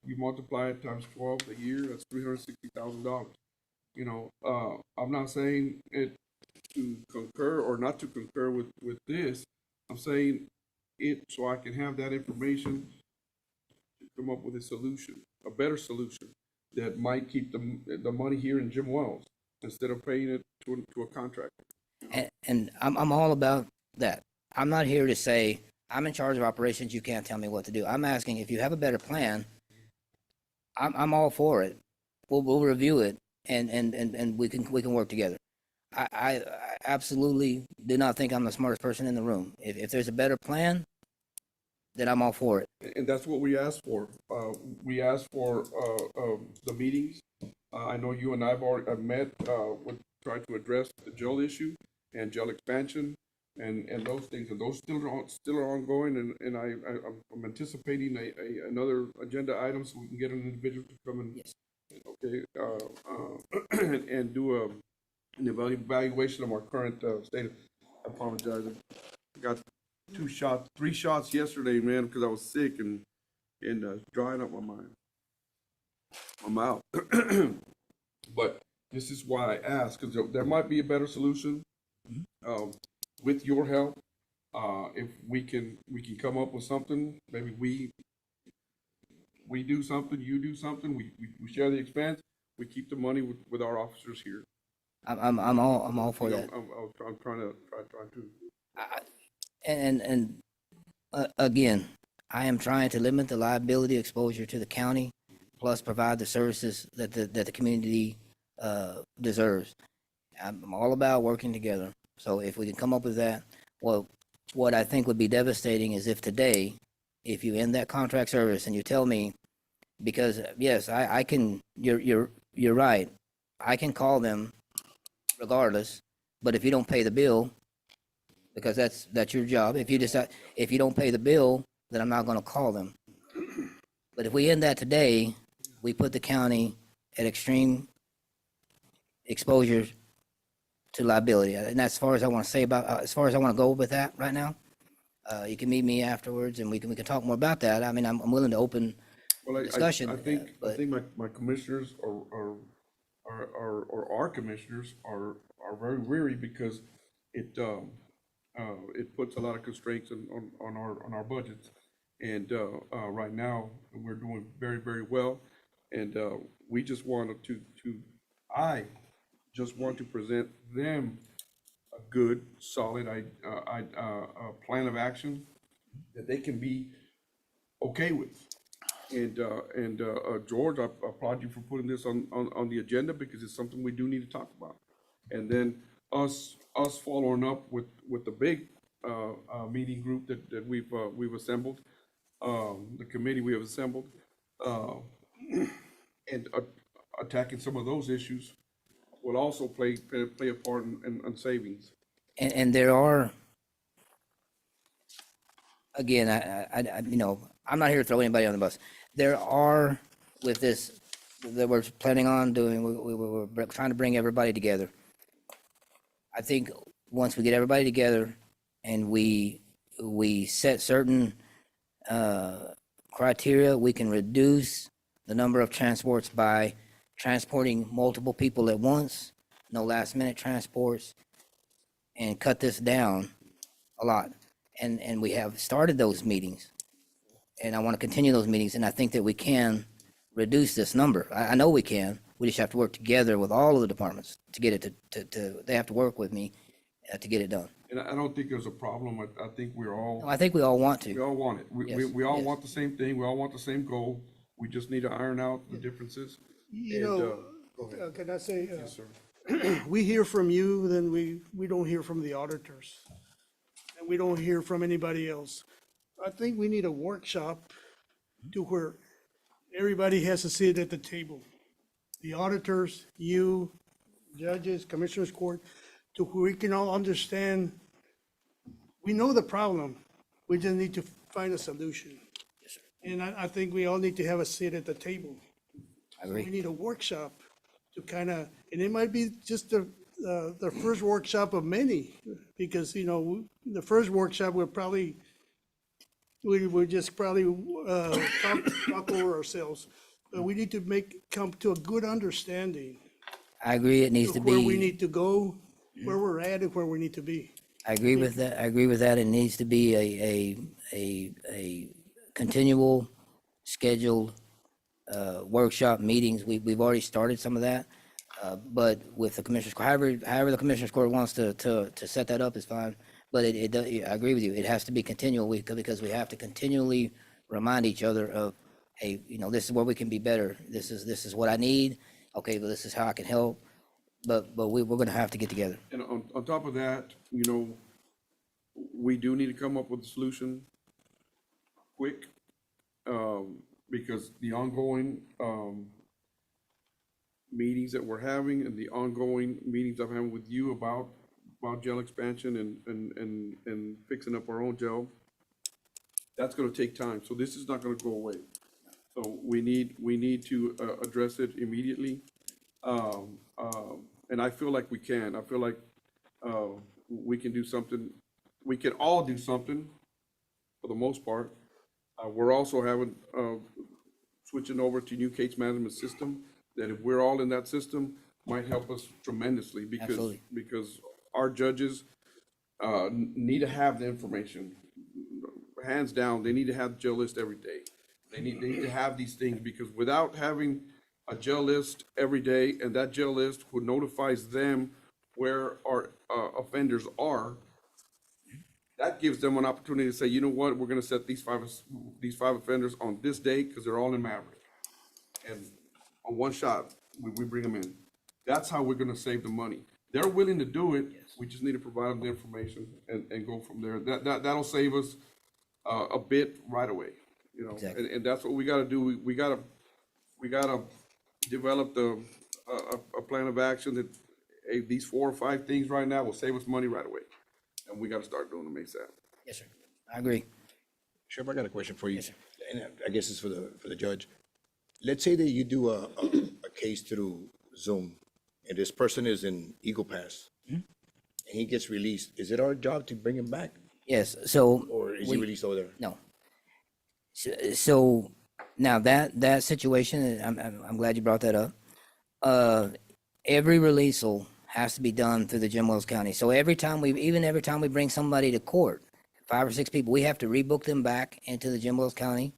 You multiply it times 12 a year, that's $360,000. You know, I'm not saying it to concur or not to concur with this. I'm saying it so I can have that information to come up with a solution, a better solution that might keep the money here in Jim Wells instead of paying it to a contractor. And I'm all about that. I'm not here to say, I'm in charge of operations, you can't tell me what to do. I'm asking if you have a better plan, I'm all for it. We'll review it and we can work together. I absolutely do not think I'm the smartest person in the room. If there's a better plan, then I'm all for it. And that's what we asked for. We asked for the meetings. I know you and I have already met with trying to address the jail issue and jail expansion and those things, and those still are ongoing. And I'm anticipating another agenda item so we can get an individual to come and and do an evaluation of our current state. I apologize. I got 3 shots yesterday, man, because I was sick and drying up my mouth. But this is why I asked, because there might be a better solution with your help. If we can come up with something, maybe we do something, you do something, we share the expense, we keep the money with our officers here. I'm all for that. I'm trying to. Again, I am trying to limit the liability exposure to the county, plus provide the services that the community deserves. I'm all about working together. So if we can come up with that, well, what I think would be devastating is if today, if you end that contract service and you tell me, because yes, I can. You're right. I can call them regardless, but if you don't pay the bill, because that's your job. If you don't pay the bill, then I'm not going to call them. But if we end that today, we put the county at extreme exposure to liability. And that's as far as I want to say about, as far as I want to go with that right now. You can meet me afterwards and we can talk more about that. I mean, I'm willing to open discussion. I think my commissioners or our commissioners are very weary because it puts a lot of constraints on our budgets. And right now, we're doing very, very well. And we just wanted I just want to present them a good, solid plan of action that they can be okay with. And George, I applaud you for putting this on the agenda because it's something we do need to talk about. And then us following up with the big meeting group that we've assembled, the committee we have assembled, and attacking some of those issues will also play a part in savings. And there are, again, I you know, I'm not here to throw anybody on the bus. There are, with this, that we're planning on doing, we're trying to bring everybody together. I think once we get everybody together and we set certain criteria, we can reduce the number of transports by transporting multiple people at once, no last minute transports, and cut this down a lot. And we have started those meetings, and I want to continue those meetings, and I think that we can reduce this number. I know we can. We just have to work together with all of the departments to get it to they have to work with me to get it done. And I don't think there's a problem. I think we're all. No, I think we all want We to. all want it. Yes, We all yes. want the same thing. We all want the same goal. We just need to iron out the differences. You And, know, can I say, yes, sir. we hear from you, then we don't hear from the auditors. And we don't hear from anybody else. I think we need a workshop to where everybody has to sit at the table the auditors, you, judges, commissioners court, to where we can all understand, we know the problem, we just need to find a solution. And I think we all need to have a seat at the table. I agree. We need a workshop to kind of, and it might be just the first workshop of many, because, you know, the first workshop we'll probably, we just probably talk over ourselves. But we need to come to a good understanding I agree, it needs of to where we be, need to go, where we're at and where we need to be. I agree with that, I agree with that. It needs to be a continual scheduled workshop meetings. We've already started some of that. But with the commissioners, however the commissioners court wants to set that up is fine. But I agree with you. It has to be continual because we have to continually remind each other of, hey, you know, this is where we can be better. This is what I need. Okay, but this is how I can help. But we're gonna have to get together. And on top of that, you know, we do need to come up with a solution quick, because the ongoing, meetings that we're having and the ongoing meetings I'm having with you about jail expansion and fixing up our own jail, that's gonna take time. So this is not gonna go away. So we need to address it immediately. And I feel like we can. I feel like we can do something. We can all do something for the most part. We're also having switching over to new case management system, that if we're all in that system, might help us tremendously Absolutely. because our judges need to have the information. Hands down, they need to have jail list every day. They need to have these things, because without having a jail list every day, and that jail list who notifies them where our offenders are, that gives them an opportunity to say, you know what, we're gonna set these five offenders on this date, because they're all in Maverick. And on one shot, we bring them in. That's how we're gonna save the money. They're willing to do it, we just need to provide them the information and go from there. That'll save us a bit right away, you know? Exactly. And that's what we gotta do. We gotta develop a plan of action that, hey, these 4 or 5 things right now will save us money right away. And we gotta start doing them ASAP. Yes, sir. I agree. Sheriff, I got a question for you. Yes, sir. And I guess it's for the judge. Let's say that you do a case through Zoom, and this person is in Eagle Pass, and he gets released. Is it our job to bring him back, Yes, so. or is he released over there? No. So now that situation, I'm glad you brought that up. Every releasal has to be done through the Jim Wells County. So every time we bring somebody to court, 5 or 6 people, we have to rebook them back into the Jim Wells County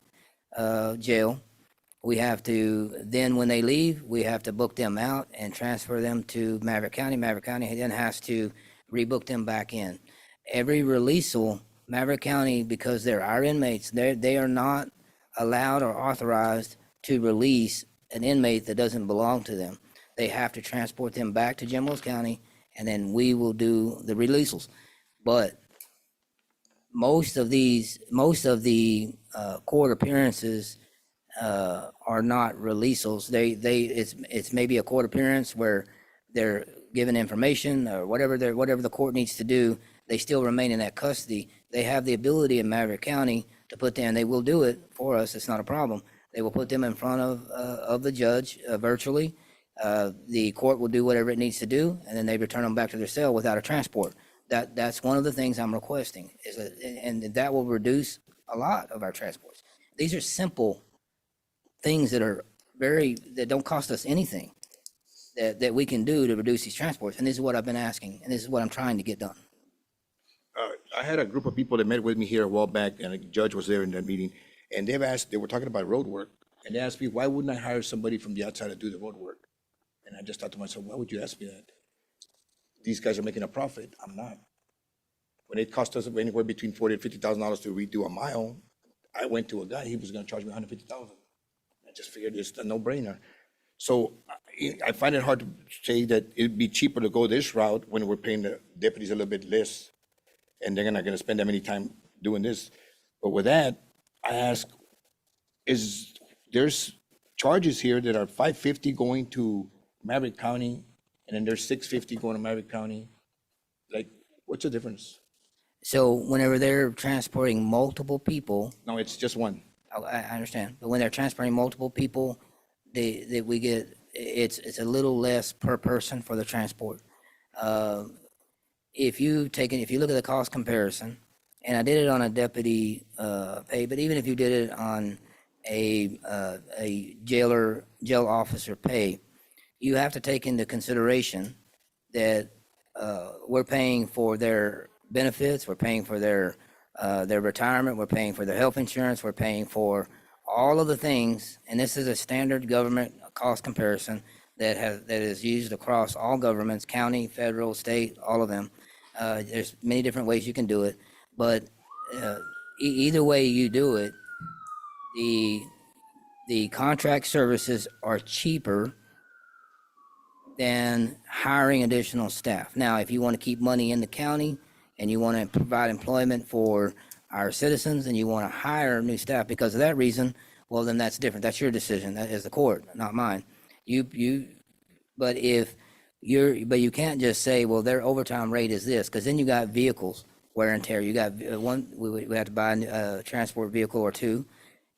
jail. We have to, then when they leave, we have to book them out and transfer them to Maverick County. Maverick County then has to rebook them back in. Every releasal, Maverick County, because they're our inmates, they are not allowed or authorized to release an inmate that doesn't belong to them. They have to transport them back to Jim Wells County, and then we will do the releasals. But most of the court appearances are not releasals. It's maybe a court appearance where they're given information or whatever the court needs to do. They still remain in that custody. They have the ability in Maverick County to put them, and they will do it for us. It's not a problem. They will put them in front of the judge virtually. The court will do whatever it needs to do, and then they return them back to their cell without a transport. That's one of the things I'm requesting, and that will reduce a lot of our transports. These are simple things that don't cost us anything that we can do to reduce these transports. And this is what I've been asking, and this is what I'm trying to get done. I had a group of people that met with me here a while back, and a judge was there in that meeting, and they were talking about road work, and they asked me, why wouldn't I hire somebody from the outside to do the road work? And I just thought to myself, why would you ask me that? These guys are making a profit. I'm not. When it cost us anywhere between $40,000 and $50,000 to redo a mile, I went to a guy, he was gonna charge me $150,000. I just figured it's a no-brainer. So I find it hard to say that it'd be cheaper to go this route when we're paying the deputies a little bit less, and they're not gonna spend that many time doing this. But with that, I ask, there's charges here that are 550 going to Maverick County, and then there's 650 going to Maverick County. Like, what's the difference? So whenever they're transporting multiple people, No, it's just one. I understand, but when they're transporting multiple people, we get, it's a little less per person for the transport. If you look at the cost comparison, and I did it on a deputy pay, but even if you did it on a jail officer pay, you have to take into consideration that we're paying for their benefits, we're paying for their retirement, we're paying for their health insurance, we're paying for all of the things, and this is a standard government cost comparison that is used across all governments, county, federal, state, all of them. There's many different ways you can do it, but either way you do it, the contract services are cheaper than hiring additional staff. Now, if you want to keep money in the county and you want to provide employment for our citizens and you want to hire new staff because of that reason, well, then that's different. That's your decision. That is the court, not mine. But you can't just say, well, their overtime rate is this, because then you got vehicles wear and tear. You got we have to buy a transport vehicle or two.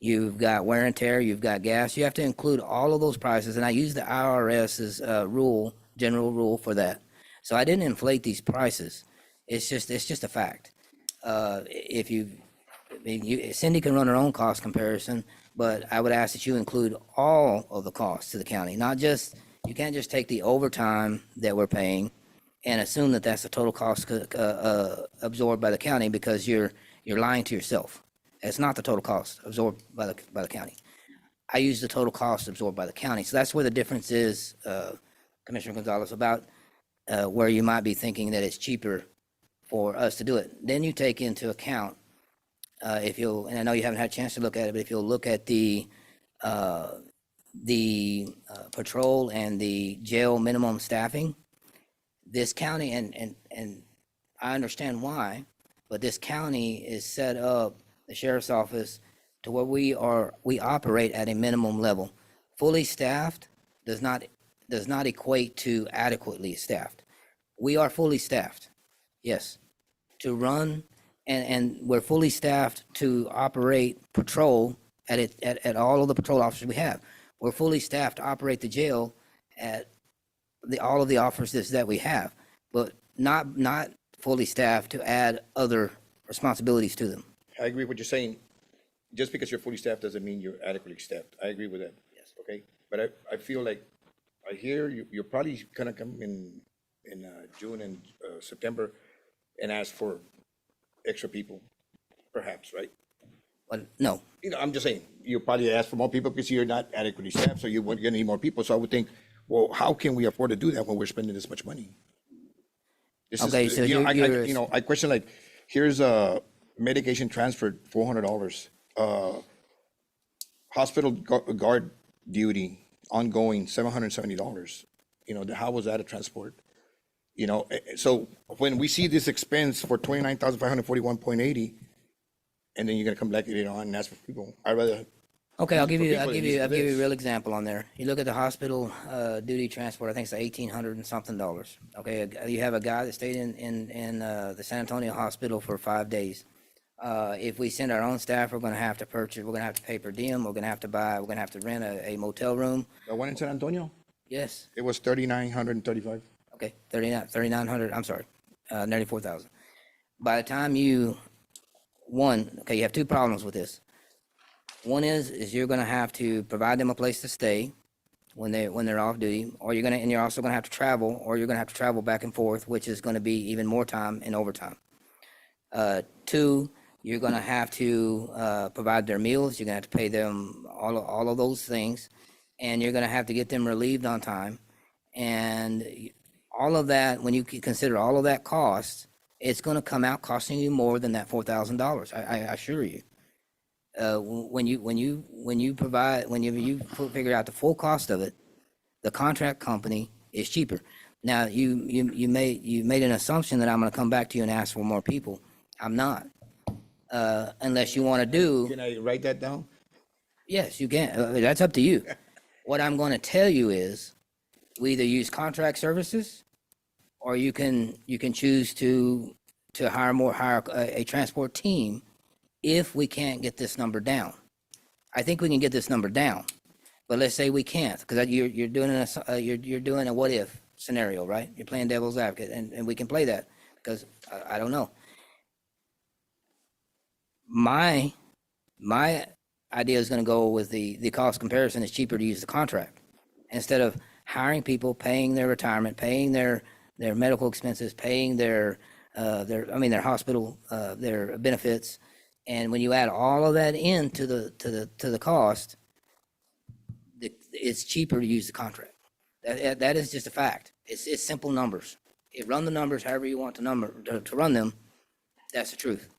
You've got wear and tear, you've got gas. You have to include all of those prices, and I use the IRS's general rule for that. So I didn't inflate these prices. It's just a fact. Cindy can run her own cost comparison, but I would ask that you include all of the costs to the county, not just, you can't just take the overtime that we're paying and assume that that's the total cost absorbed by the county, because you're lying to yourself. It's not the total cost absorbed by the county. I use the total cost absorbed by the county. So that's where the difference is, Commissioner Gonzalez, about where you might be thinking that it's cheaper for us to do it. Then you take into account, and I know you haven't had a chance to look at it, but if you'll look at the patrol and the jail minimum staffing, this county, and I understand why, but this county is set up, the sheriff's office, to where we operate at a minimum level. Fully staffed does not equate to adequately staffed. We are fully staffed, yes, to run, and we're fully staffed to operate patrol at all of the patrol officers we have. We're fully staffed to operate the jail at all of the officers that we have, but not fully staffed to add other responsibilities to them. I agree with what you're saying. Just because you're fully staffed doesn't mean you're adequately staffed. I agree with that. Yes. Okay, but I feel like I hear you're probably gonna come in June and September and ask for extra people, perhaps, right? But no, I'm just saying, you probably ask for more people because you're not adequately staffed, so you're gonna need more people. So I would think, well, how can we afford to do that when we're spending this much money? Okay, so I question, like, here's a medication transferred, $400. Hospital guard duty ongoing, $770. How was that a transport? So when we see this expense for 29,541.80, and then you're gonna come back later on and ask for people, I'd rather. okay, I'll give you people that use a this. real example on there. You look at the hospital duty transport, I think it's $1,800 and something. Okay, you have a guy that stayed in the San Antonio hospital for 5 days. If we send our own staff, we're gonna have to pay per diem, we're gonna have to rent a motel room. The one in San Antonio, Yes, it was 3,935. okay, 3,900, I'm sorry, nearly 4,000. By the time you have two problems with this. One is you're gonna have to provide them a place to stay when they're off duty, and you're also gonna have to travel, or you're gonna have to travel back and forth, which is gonna be even more time in overtime. Two, you're gonna have to provide their meals, you're gonna have to pay them all of those things, and you're gonna have to get them relieved on time. And all of that, when you consider all of that cost, it's gonna come out costing you more than that $4,000, I assure you. When you figure out the full cost of it, the contract company is cheaper. Now, you made an assumption that I'm gonna come back to you and ask for more people. I'm not. Unless you wanna do, Can I write that down? yes, you can. That's up to you. What I'm going to tell you is, we either use contract services, or you can choose to hire a transport team if we can't get this number down. I think we can get this number down, but let's say we can't, because you're doing a what if scenario, right? You're playing devil's advocate, and we can play that, because I don't know. My idea is going to go with the cost comparison. It's cheaper to use the contract instead of hiring people, paying their retirement, paying their medical expenses, paying their hospital, their benefits. And when you add all of that into the cost, it's cheaper to use the contract. That is just a fact. It's simple numbers. You run the numbers however you want to run them. That's the truth.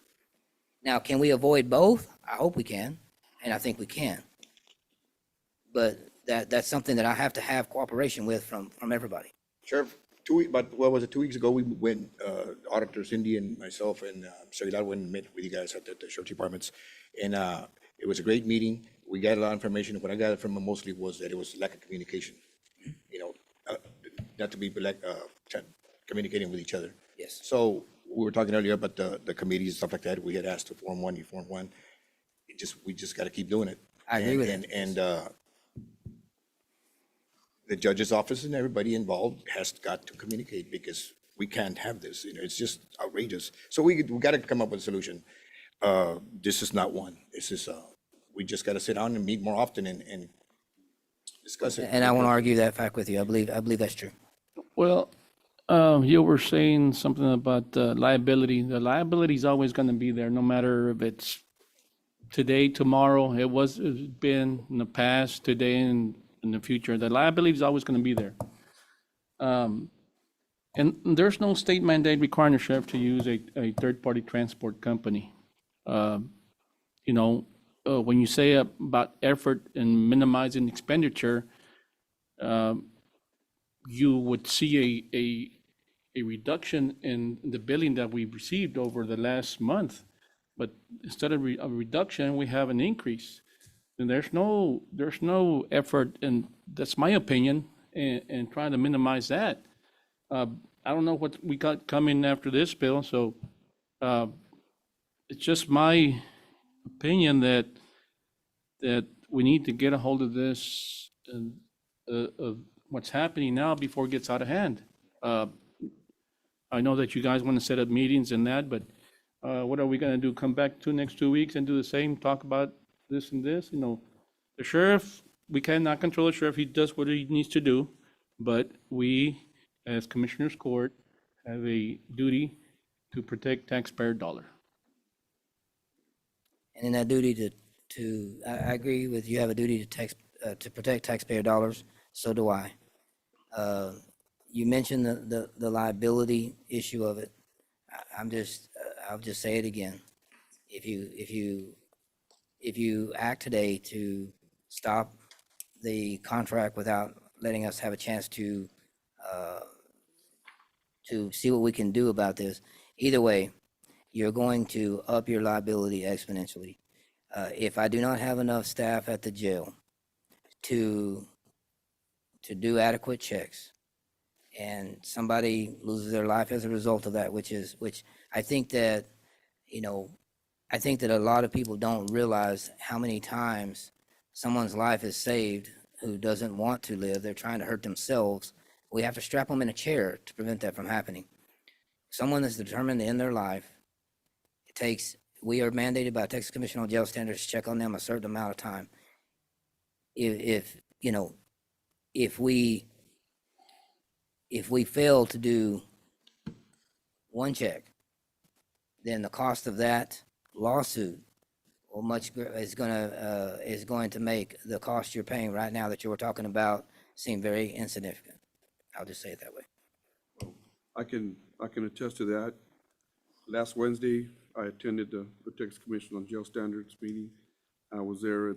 Now, can we avoid both? I hope we can, and I think we can. But that's something that I have to have cooperation with from everybody. Sheriff, 2 weeks, but what was it, 2 weeks ago, we went, Auditor Cindy and myself and Secretary went and met with you guys at the sheriff departments. And it was a great meeting. We got a lot of information. What I got from them mostly was that it was lack of communication. You know, not to be like communicating with each other. Yes. So we were talking earlier about the committees and stuff like that. We had asked to form one, you formed one. We just got to keep doing it. I agree with that. And the judge's office and everybody involved has got to communicate, because we can't have this. You know, it's just outrageous. So we got to come up with a solution. This is not one. This is we just got to sit down and meet more often and discuss it. And I won't argue that fact with you. I believe that's true. Well, you were saying something about liability. The liability is always going to be there, no matter if it's today, tomorrow. It's been in the past, today, and in the future. The liability is always going to be there. And there's no state mandate requiring a sheriff to use a third-party transport company. You know, when you say about effort and minimizing expenditure, you would see a reduction in the billing that we've received over the last month. But instead of a reduction, we have an increase. And there's no effort, and that's my opinion, in trying to minimize that. I don't know what we got coming after this bill, so it's just my opinion that we need to get a hold of this and of what's happening now before it gets out of hand. I know that you guys want to set up meetings and that, but what are we going to do? Come back next 2 weeks and do the same, talk about this and this? You know, the sheriff, we cannot control the sheriff. He does what he needs to do, but we, as Commissioners Court, have a duty to protect taxpayer dollar. And in that duty I agree with you, have a duty to protect taxpayer dollars. So do I. You mentioned the liability issue of it. I'll just say it again. If you act today to stop the contract without letting us have a chance to see what we can do about this, either way, you're going to up your liability exponentially. If I do not have enough staff at the jail to do adequate checks, and somebody loses their life as a result of that, which I think that, I think that a lot of people don't realize how many times someone's life is saved who doesn't want to live. They're trying to hurt themselves. We have to strap them in a chair to prevent that from happening. Someone that's determined to end their life, we are mandated by Texas Commission on Jail Standards to check on them a certain amount of time. If we fail to do one check, then the cost of that lawsuit is going to make the cost you're paying right now that you were talking about seem very insignificant. I'll just say it that way. I can attest to that. Last Wednesday, I attended the Texas Commission on Jail Standards meeting. I was there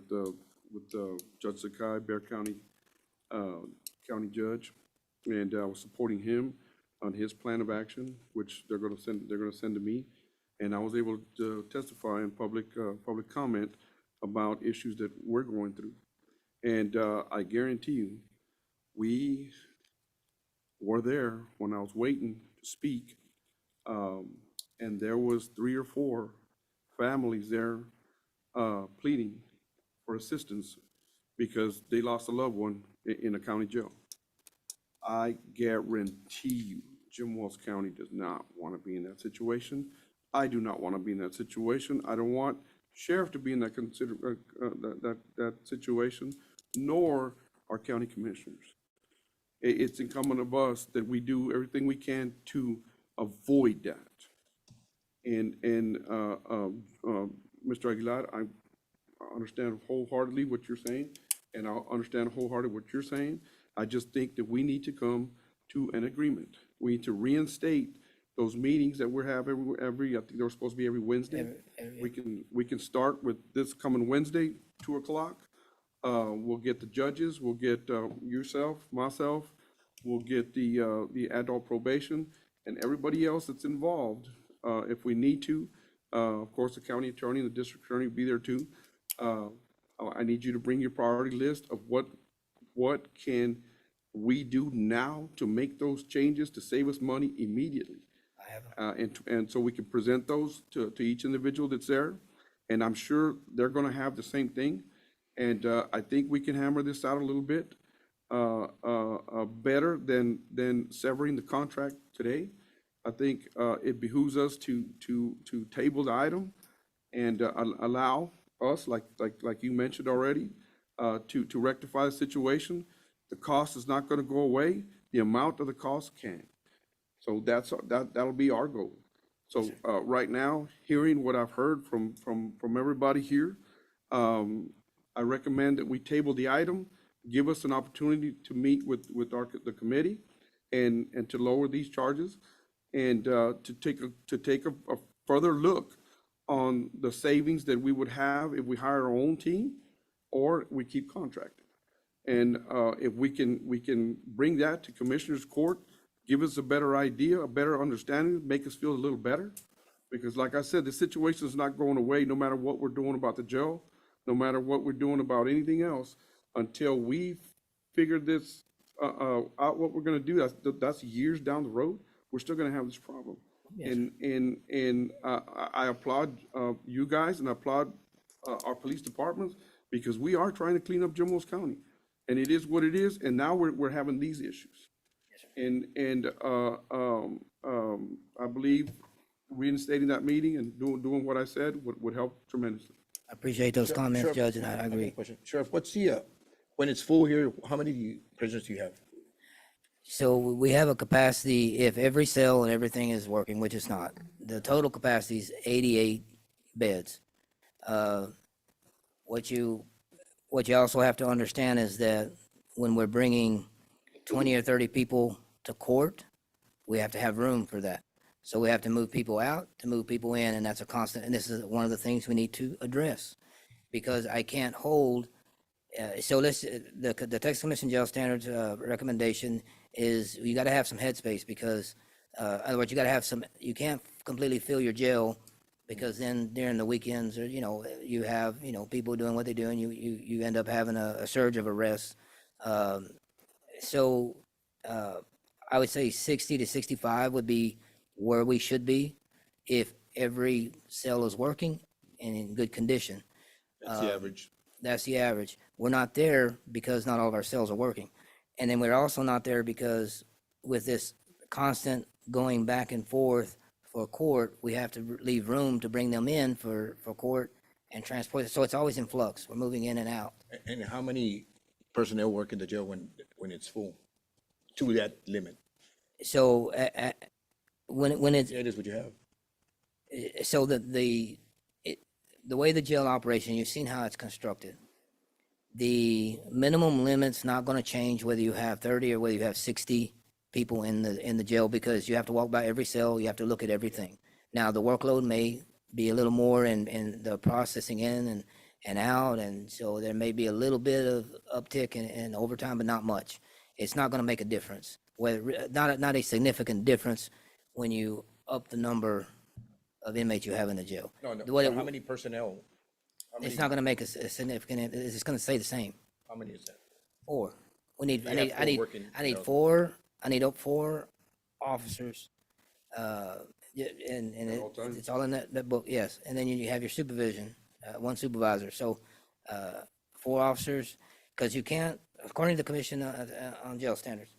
with Judge Sakai, Bexar County County Judge, and I was supporting him on his plan of action, which they're going to send to me, and I was able to testify in public comment about issues that we're going through. And I guarantee you, we were there when I was waiting to speak. And there was 3 or 4 families there pleading for assistance because they lost a loved one in a county jail. I guarantee you, Jim Wells County does not want to be in that situation. I do not want to be in that situation. I don't want sheriff to be in that that situation, nor our county commissioners. It's incumbent of us that we do everything we can to avoid that. And Mr. Aguilar, I understand wholeheartedly what you're saying, and I understand wholeheartedly what you're saying. I just think that we need to come to an agreement. We need to reinstate those meetings that we're having every, I think they're supposed to be every Wednesday. We can start with this coming Wednesday, 2 o'clock. We'll get the judges, we'll get yourself, myself, we'll get the adult probation and everybody else that's involved, if we need to. Of course, the county attorney and the district attorney will be there too. I need you to bring your priority list of what can we do now to make those changes to save us money immediately. And so we can present those to each individual that's there. And I'm sure they're gonna have the same thing. And I think we can hammer this out a little bit better than severing the contract today. I think it behooves us to table the item and allow us, like you mentioned already, to rectify the situation. The cost is not gonna go away. The amount of the cost can. So that'll be our goal. So right now, hearing what I've heard from everybody here, I recommend that we table the item, give us an opportunity to meet with the committee and to lower these charges and to take a further look on the savings that we would have if we hire our own team or we keep contracting. And if we can bring that to Commissioners Court, give us a better idea, a better understanding, make us feel a little better. Because like I said, the situation is not going away no matter what we're doing about the jail, no matter what we're doing about anything else, until we figure this out, what we're gonna do. That's years down the road. We're still gonna have this problem. Yes. And I applaud you guys and I applaud our police departments because we are trying to clean up Jim Wells County. And it is what it is, and now we're having these issues. And I believe reinstating that meeting and doing what I said would help tremendously. I appreciate those comments, Sheriff, Judge, and I have a agree. question. Sheriff, what's the, when it's full here, how many prisoners do you have? So we have a capacity, if every cell and everything is working, which it's not, the total capacity is 88 beds. What you also have to understand is that when we're bringing 20 or 30 people to court, we have to have room for that. So we have to move people out, to move people in, and that's a constant, and this is one of the things we need to address. Because I can't hold, the Texas Commission Jail Standards recommendation is you gotta have some headspace because, in other words, you can't completely fill your jail because then during the weekends, or, you have, people doing what they do and you end up having a surge of arrests. So I would say 60 to 65 would be where we should be if every cell is working and in good condition. That's the average. That's the average. We're not there because not all of our cells are working. And then we're also not there because with this constant going back and forth for court, we have to leave room to bring them in for court and transport. So it's always in flux. We're moving in and out. And how many personnel work in the jail when it's full to that limit? So when it's, Yeah, it is what you have. so the way the jail operation, you've seen how it's constructed. The minimum limit's not going to change whether you have 30 or whether you have 60 people in the jail because you have to walk by every cell, you have to look at everything. Now, the workload may be a little more in the processing in and out, and so there may be a little bit of uptick in overtime, but not much. It's not going to make a difference, not a significant difference when you up the number of inmates you have in the jail. No, What how many personnel? It's not going to make a significant, it's going to stay the same. How many is that? 4. We need, You have four working, I need you know. 4, I need 4 officers. Yeah, and At all times? it's all in that book, yes. And then you have your supervision, 1 supervisor. So, 4 officers, because you can't, according to the commission on jail standards,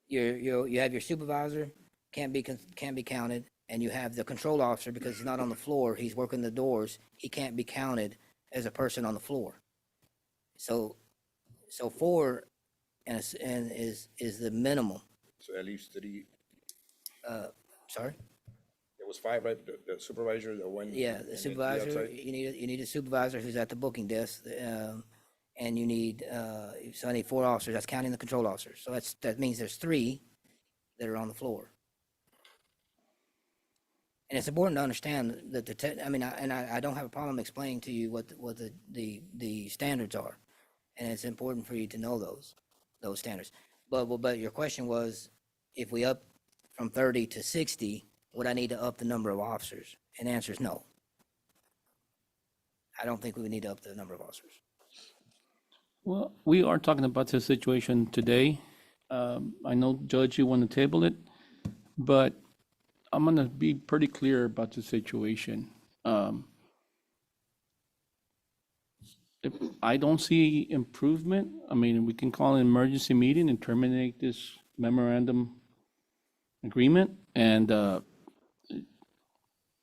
you have your supervisor, can't be counted, and you have the control officer, because he's not on the floor, he's working the doors, he can't be counted as a person on the floor. So 4 and is the minimum. So at least 3, Sorry? there was 5, right? The supervisor, the one. Yeah, and the then supervisor, outside? you need a supervisor who's at the booking desk, and you need, so I need 4 officers, that's counting the control officers. So that means there's 3 that are on the floor. And it's important to understand that I don't have a problem explaining to you what the standards are. And it's important for you to know those standards. But your question was, if we up from 30 to 60, would I need to up the number of officers? And the answer is no. I don't think we would need to up the number of officers. Well, we are talking about this situation today. I know, Judge, you want to table it, but I'm going to be pretty clear about the situation. If I don't see improvement, I mean, we can call an emergency meeting and terminate this memorandum agreement, and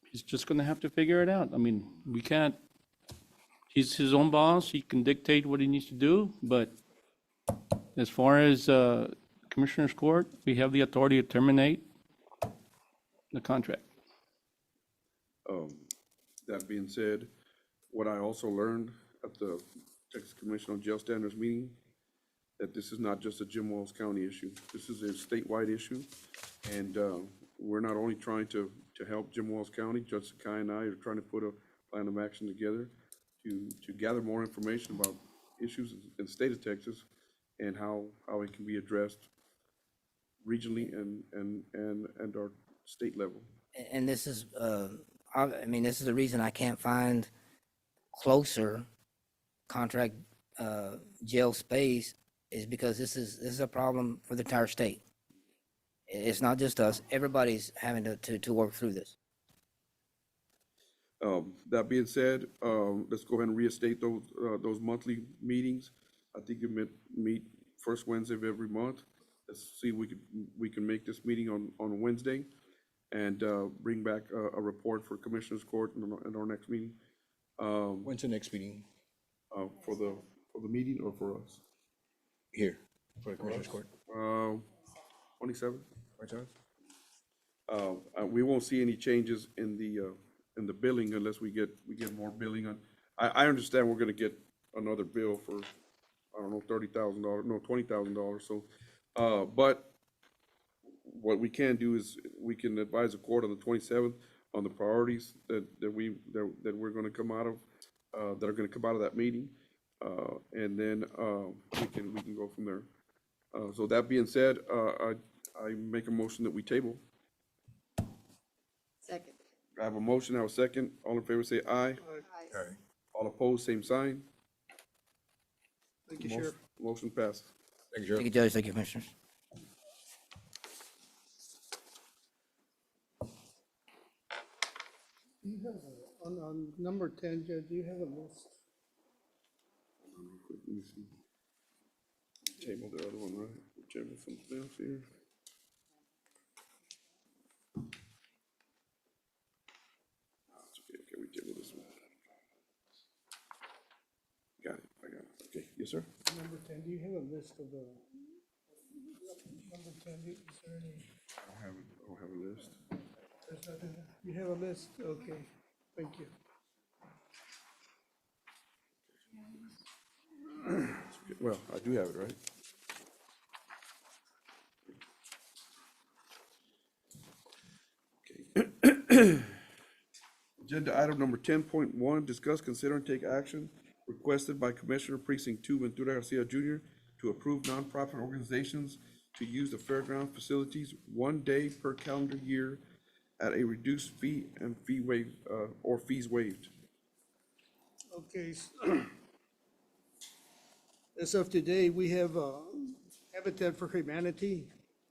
he's just going to have to figure it out. I mean, we can't, he's his own boss, he can dictate what he needs to do, but as far as Commissioner's Court, we have the authority to terminate the contract. That being said, what I also learned at the Texas Commission on Jail Standards meeting, that this is not just a Jim Wells County issue. This is a statewide issue. And we're not only trying to help Jim Wells County, Judge Sakai and I are trying to put a plan of action together to gather more information about issues in the state of Texas and how it can be addressed regionally and our state level. And this is, this is the reason I can't find closer contract jail space, is because this is a problem for the entire state. It's not just us. Everybody's having to work through this. That being said, let's go ahead and reinstate those monthly meetings. I think you meet first Wednesday of every month. Let's see if we can make this meeting on Wednesday and bring back a report for Commissioners Court in our next meeting. When's the next meeting? For the meeting or for us? Here, for the Commissioners Court? 27th. 27th? We won't see any changes in the billing unless we get more billing on. I understand we're gonna get another bill for, I don't know, $30,000, no, $20,000, so, but what we can do is we can advise the court on the 27th on the priorities that we're gonna come out of, that are gonna come out of that meeting. And then, we can go from there. So that being said, I make a motion that we table. Second. I have a motion, I have a second. All in favor say aye. Aye. All opposed, same sign. Thank you, Sheriff. Motion passes. Thank you, Sheriff. Thank you, Judge. Thank you, Commissioners. Do you have, on number 10, Judge, do you have a list? Let me see. Table the other one, right? Table something else here. It's okay, we table this one. Got it, I got it. Okay, yes, sir? Number 10, do you have a list of the, number 10, is there any, I don't have a list. there's nothing, you have a list? Okay, thank you. Well, I do have it, right? Okay. Agenda item number 10.1, discuss, consider, and take action requested by Commissioner Precinct 2 Ventura Garcia Jr. to approve nonprofit organizations to use the fairground facilities 1 day per calendar year at a reduced fee and fees waived. Okay, As of today, we have Habitat for Humanity,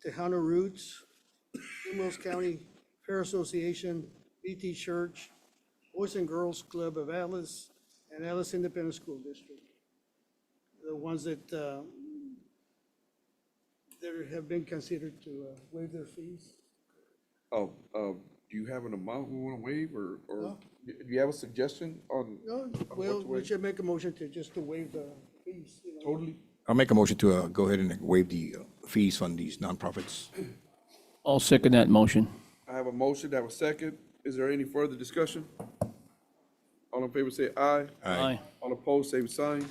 Tejano Roots, Jim Wells County Fair Association, BT Church, Boys and Girls Club of Alice, and Alice Independent School District. The ones that have been considered to waive their fees. Oh, do you have an amount we want to waive, or No. do you have a suggestion on? No, what well, to we waive? should make a motion to just to waive the fees, you know. Totally? I'll make a motion to go ahead and waive the fees on these nonprofits. I'll second that motion. I have a motion, I have a second. Is there any further discussion? All in favor say aye. Aye. All opposed, same sign.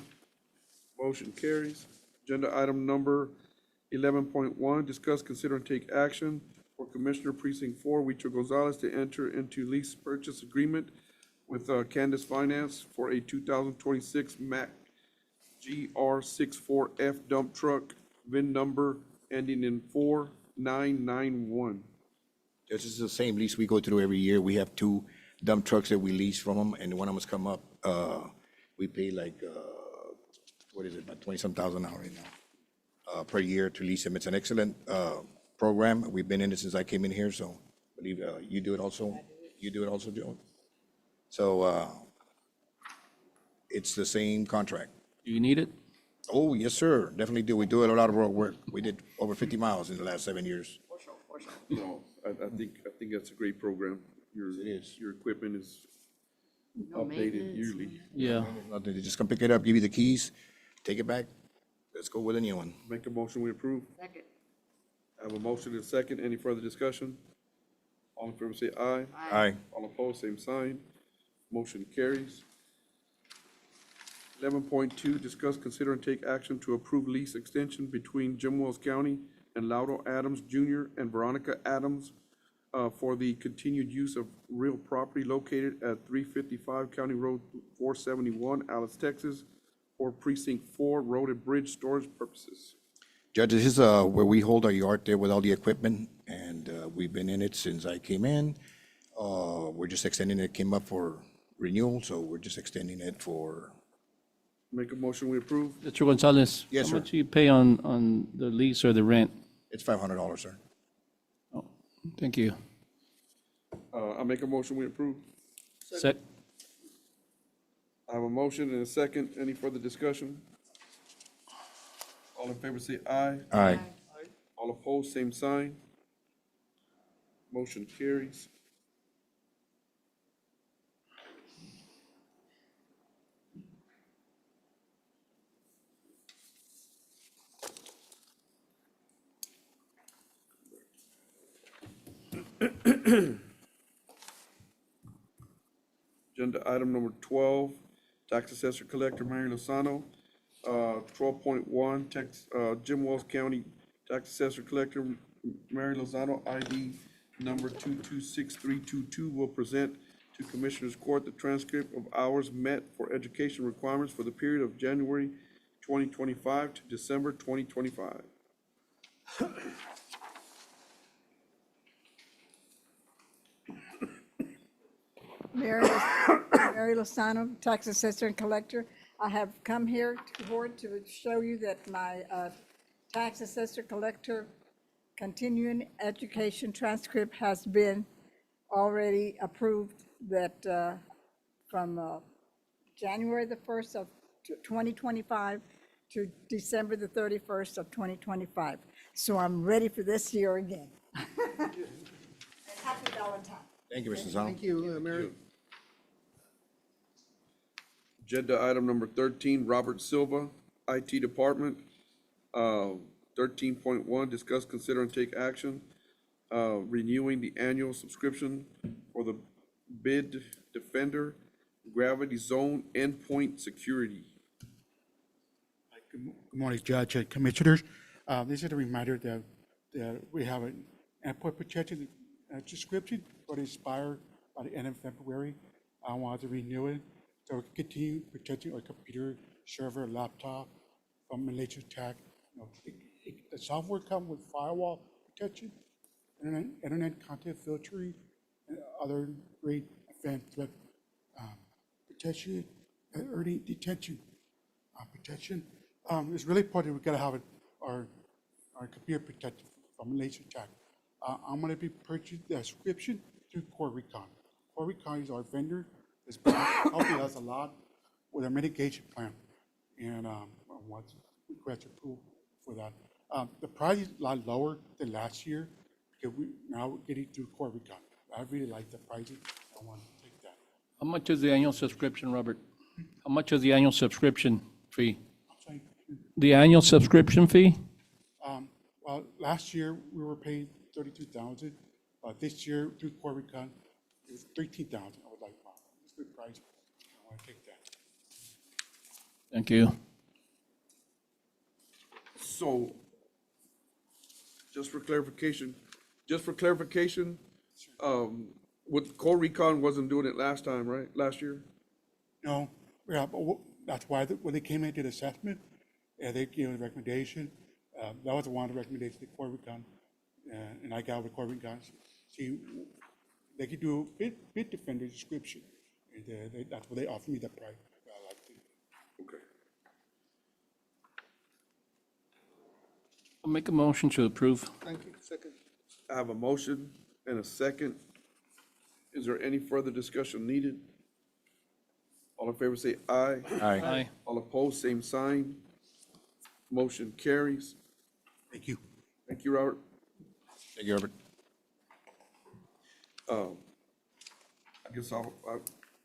Motion carries. Agenda item number 11.1, discuss, consider, and take action for Commissioner Precinct 4, Huicho Gonzalez, to enter into lease purchase agreement with Candace Finance for a 2026 Mack GR64F dump truck, VIN number ending in 4991. This is the same lease we go through every year. We have two dump trucks that we lease from them, and when of them come up, we pay like, what is it, about 20-some thousand now right now, per year to lease them. It's an excellent program. We've been in it since I came in here, so I believe you do it also. You do it also, Joe? So it's the same contract. Do you need it? Oh, yes, sir. Definitely do. We do a lot of road work. We did over 50 miles in the last 7 years. No, I think that's a great program. It is. Your equipment is No updated maintenance. yearly. Yeah. Nothing, they just come pick it up, give you the keys, take it back. Let's go with a new one. Make a motion, we approve. Second. I have a motion and a second. Any further discussion? All in favor say aye. Aye. All opposed, same sign. Motion carries. 11.2, discuss, consider, and take action to approve lease extension between Jim Wells County and Laudo Adams Jr. and Veronica Adams for the continued use of real property located at 355 County Road 471, Alice, Texas, for Precinct 4 Road and Bridge storage purposes. Judge, this is where we hold our yard there with all the equipment, and we've been in it since I came in. We're just extending it, came up for renewal, so we're just extending it for, Make a motion, we approve. Mr. Gonzalez? Yes, sir. How much do you pay on the lease or the rent? it's $500, sir. Thank you. I make a motion, we approve. Sec, I have a motion and a second. Any further discussion? All in favor say aye. Aye. All opposed, same sign. Motion carries. Agenda item number 12, Tax Assessor Collector Mary Lozano. 12.1, Jim Wells County Tax Assessor Collector Mary Lozano, ID number 226322, will present to Commissioners Court the transcript of hours met for education requirements for the period of January 2025 to December 2025. Mary Lozano, Tax Assessor and Collector. I have come here to board to show you that my Tax Assessor Collector continuing education transcript has been already approved, that from January the 1st of 2025 to December the 31st of 2025. So I'm ready for this year again. And happy Valentine. Thank you, Mr. Zano. Thank you, Mary. Agenda item number 13, Robert Silva, IT Department. 13.1, discuss, consider, and take action, renewing the annual subscription for the Bid Defender Gravity Zone Endpoint Security. Good morning, Judge and Commissioners. This is a reminder that we have an endpoint protection subscription, but it expired by the end of February. I wanted to renew it so we can continue protecting our computer, server, laptop from malicious attack. The software comes with firewall protection, internet content filtering, and other great advanced threat protection and early detection protection. It's really important, we gotta have our computer protected from laser attack. I'm gonna be purchasing the subscription through Core Recon. Core Recon is our vendor, it's been helping us a lot with our mitigation plan. And, I want to request approval for that. The price is a lot lower than last year, because now we're getting through Core Recon. I really like the pricing, I want to take that. How much is the annual subscription, Robert? How much is the annual subscription fee? I'm sorry. The annual subscription fee? Well, last year, we were paying 32,000. This year, through Core Recon, it was 13,000. I was like, wow, it's a good price. I want to take that. Thank you. So, just for clarification, with Core Recon wasn't doing it last time, right? Last year? No, yeah, but that's why when they came into the assessment, they gave a recommendation. That was one of the recommendations, the Core Recon, and I got with Core Recon. See, they could do bid defender description, and that's what they offered me the price. I liked it. Okay. I'll make a motion to approve. Thank you. Second. I have a motion and a second. Is there any further discussion needed? All in favor say aye. Aye. All opposed, same sign. Motion carries. Thank you. Thank you, Robert. Thank you, Robert. I guess I'll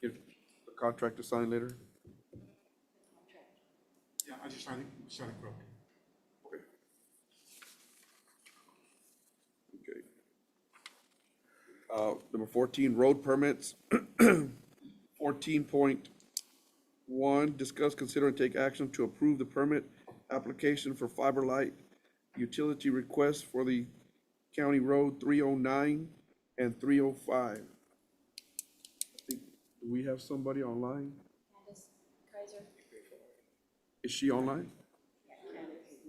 get the contract to sign later. Yeah, I just started broke. Okay. Okay. Number 14, road permits. 14.1, discuss, consider, and take action to approve the permit application for fiber light utility request for the County Road 309 and 305. Do we have somebody online? Candace Kaiser. Is she online?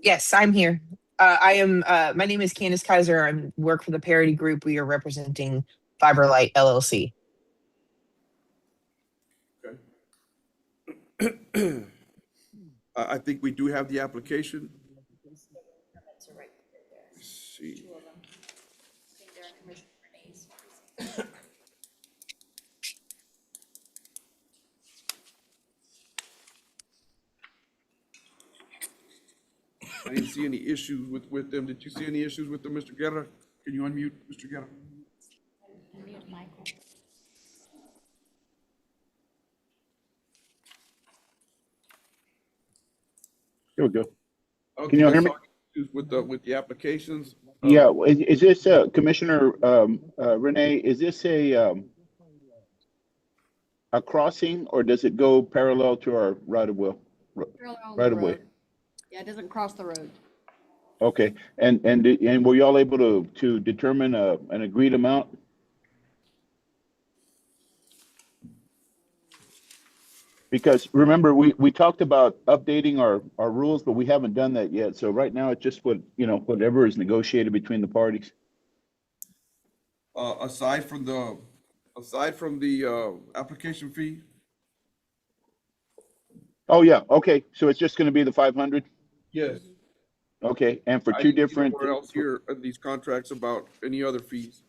Yes, I'm here. My name is Candace Kaiser. I work for the Parity Group. We are representing Fiberlight LLC. Okay. I think we do have the application. Permits are right there. Let's see. Two of them. I think they're in Commissioner Renee's. I didn't see any issues with them. Did you see any issues with them, Mr. Guerra? Can you unmute, Mr. Guerra? Unmute Michael. Here we go. Okay, Can you all hear I me? saw issues with the applications. Yeah, is this, Commissioner, Renee, is this a crossing or does it go parallel to our right of way? Parallel on the Right of way. road. Yeah, it doesn't cross the road. Okay, and were y'all able to determine an agreed amount? Because remember, we talked about updating our rules, but we haven't done that yet. So right now, it's just whatever is negotiated between the parties. Aside from the application fee, Oh, yeah, okay, so it's just gonna be the 500? yes. Okay, and for I two didn't see different, nowhere else here in these contracts about any other fees.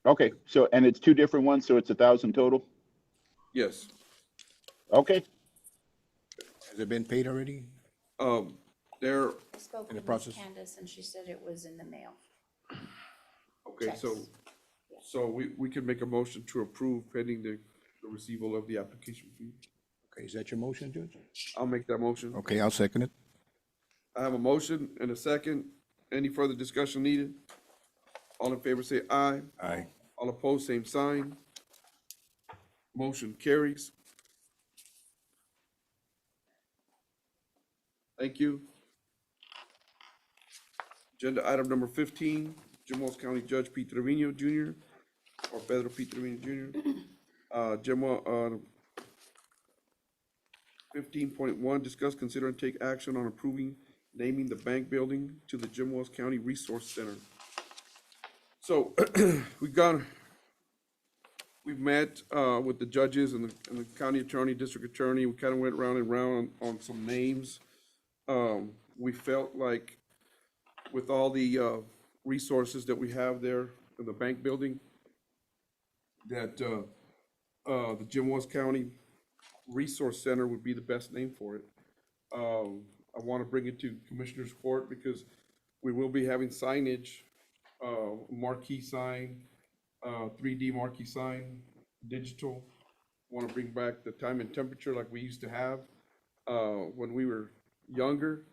okay, so, and it's two different ones, so it's 1,000 total? Yes. Okay, Has it been paid already? There, I spoke In the with Ms. process? Candace and she said it was in the mail. okay, so we can make a motion to approve pending the receival of the application fee. Okay, is that your motion, Judge? I'll make that motion. Okay, I'll second it. I have a motion and a second. Any further discussion needed? All in favor say aye. Aye. All opposed, same sign. Motion carries. Thank you. Agenda item number 15, Jimo's County Judge Pete Trevino Jr., or Pedro Pete Trevino Jr. Jimo, 15.1, discuss, consider, and take action on approving naming the bank building to the Jimo's County Resource Center. So we've met with the judges and the county attorney, district attorney. We kind of went round and round on some names. We felt like with all the resources that we have there in the bank building, that the Jim Wells County Resource Center would be the best name for it. I want to bring it to Commissioner's Court because we will be having signage, marquee sign, 3D marquee sign, digital. Want to bring back the time and temperature like we used to have when we were younger,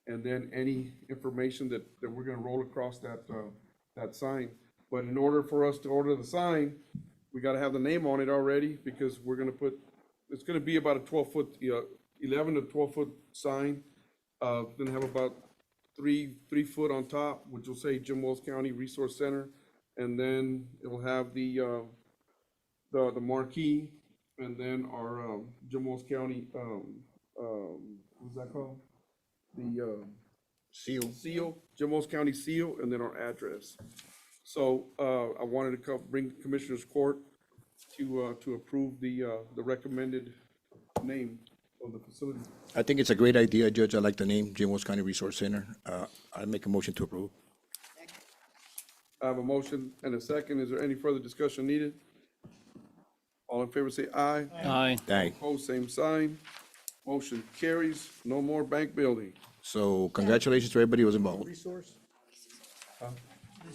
and then any information that we're going to roll across that sign. But in order for us to order the sign, we got to have the name on it already because we're going to put, it's going to be about a 12-foot, 11 to 12-foot sign. Going to have about 3 foot on top, which will say Jim Wells County Resource Center, and then it will have the marquee, and then our Jim Wells County what's that called? The seal, Jim Wells County seal, and then our address. So I wanted to bring Commissioner's Court to approve the recommended name of the facility. I think it's a great idea, Judge. I like the name, Jim Wells County Resource Center. I make a motion to approve. I have a motion and a second. Is there any further discussion needed? All in favor say aye. Aye. Aye. Opposed, same sign. Motion carries. No more bank building. So congratulations to everybody who was involved. Resource?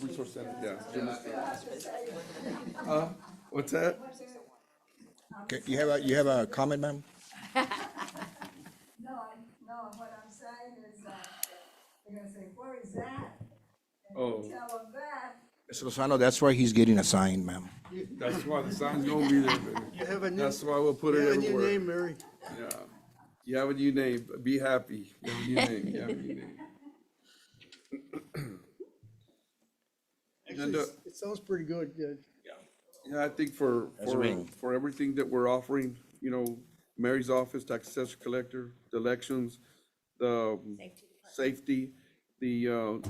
Resource Center, yeah. What's that? Okay, you have a comment, ma'am? No, what I'm saying is, they're gonna say, where is that? And Oh. tell them that. Mr. Lozano, that's why he's getting assigned, ma'am. That's why the sign's gonna be there, baby. You have a new, That's why we'll put it you have a new everywhere. name, Mary. Yeah. You have a new name. Be happy. You have a new name. You have a new name. Actually, And, it sounds pretty good, Judge. Yeah, I think for everything that we're offering, you know, Mary's office, tax assessor collector, the elections, the safety, the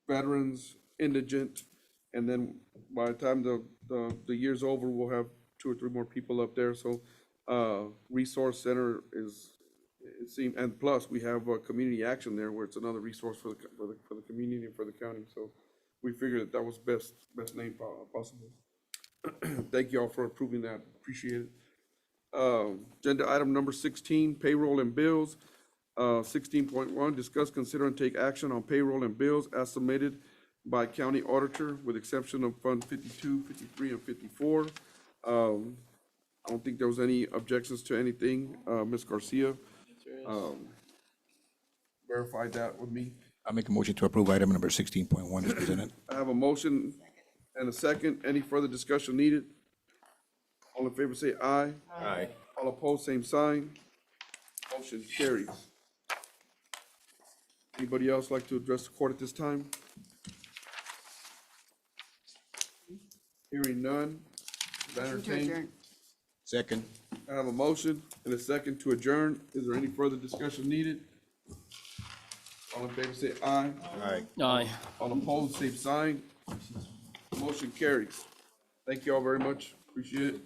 veterans, indigent, and then by the time the year's over, we'll have 2 or 3 more people up there. So resource center is, it seems, and plus we have a community action there where it's another resource for the community and for the county. So we figured that was best name possible. Thank you all for approving that. Appreciate it. Agenda item number 16, payroll and bills. 16.1, discuss, consider, and take action on payroll and bills as submitted by county auditor with exception of Fund 52, 53, and 54. I don't think there was any objections to anything. Ms. Garcia verified that with me. I make a motion to approve item number 16.1 as presented. I have a motion and a second. Any further discussion needed? All in favor say aye. Aye. All opposed, same sign. Motion carries. Anybody else like to address the court at this time? Hearing none. Is that To entertained? adjourn. Second. I have a motion and a second to adjourn. Is there any further discussion needed? All in favor say aye. Aye. Aye. All opposed, same sign. Motion carries. Thank you all very much. Appreciate it.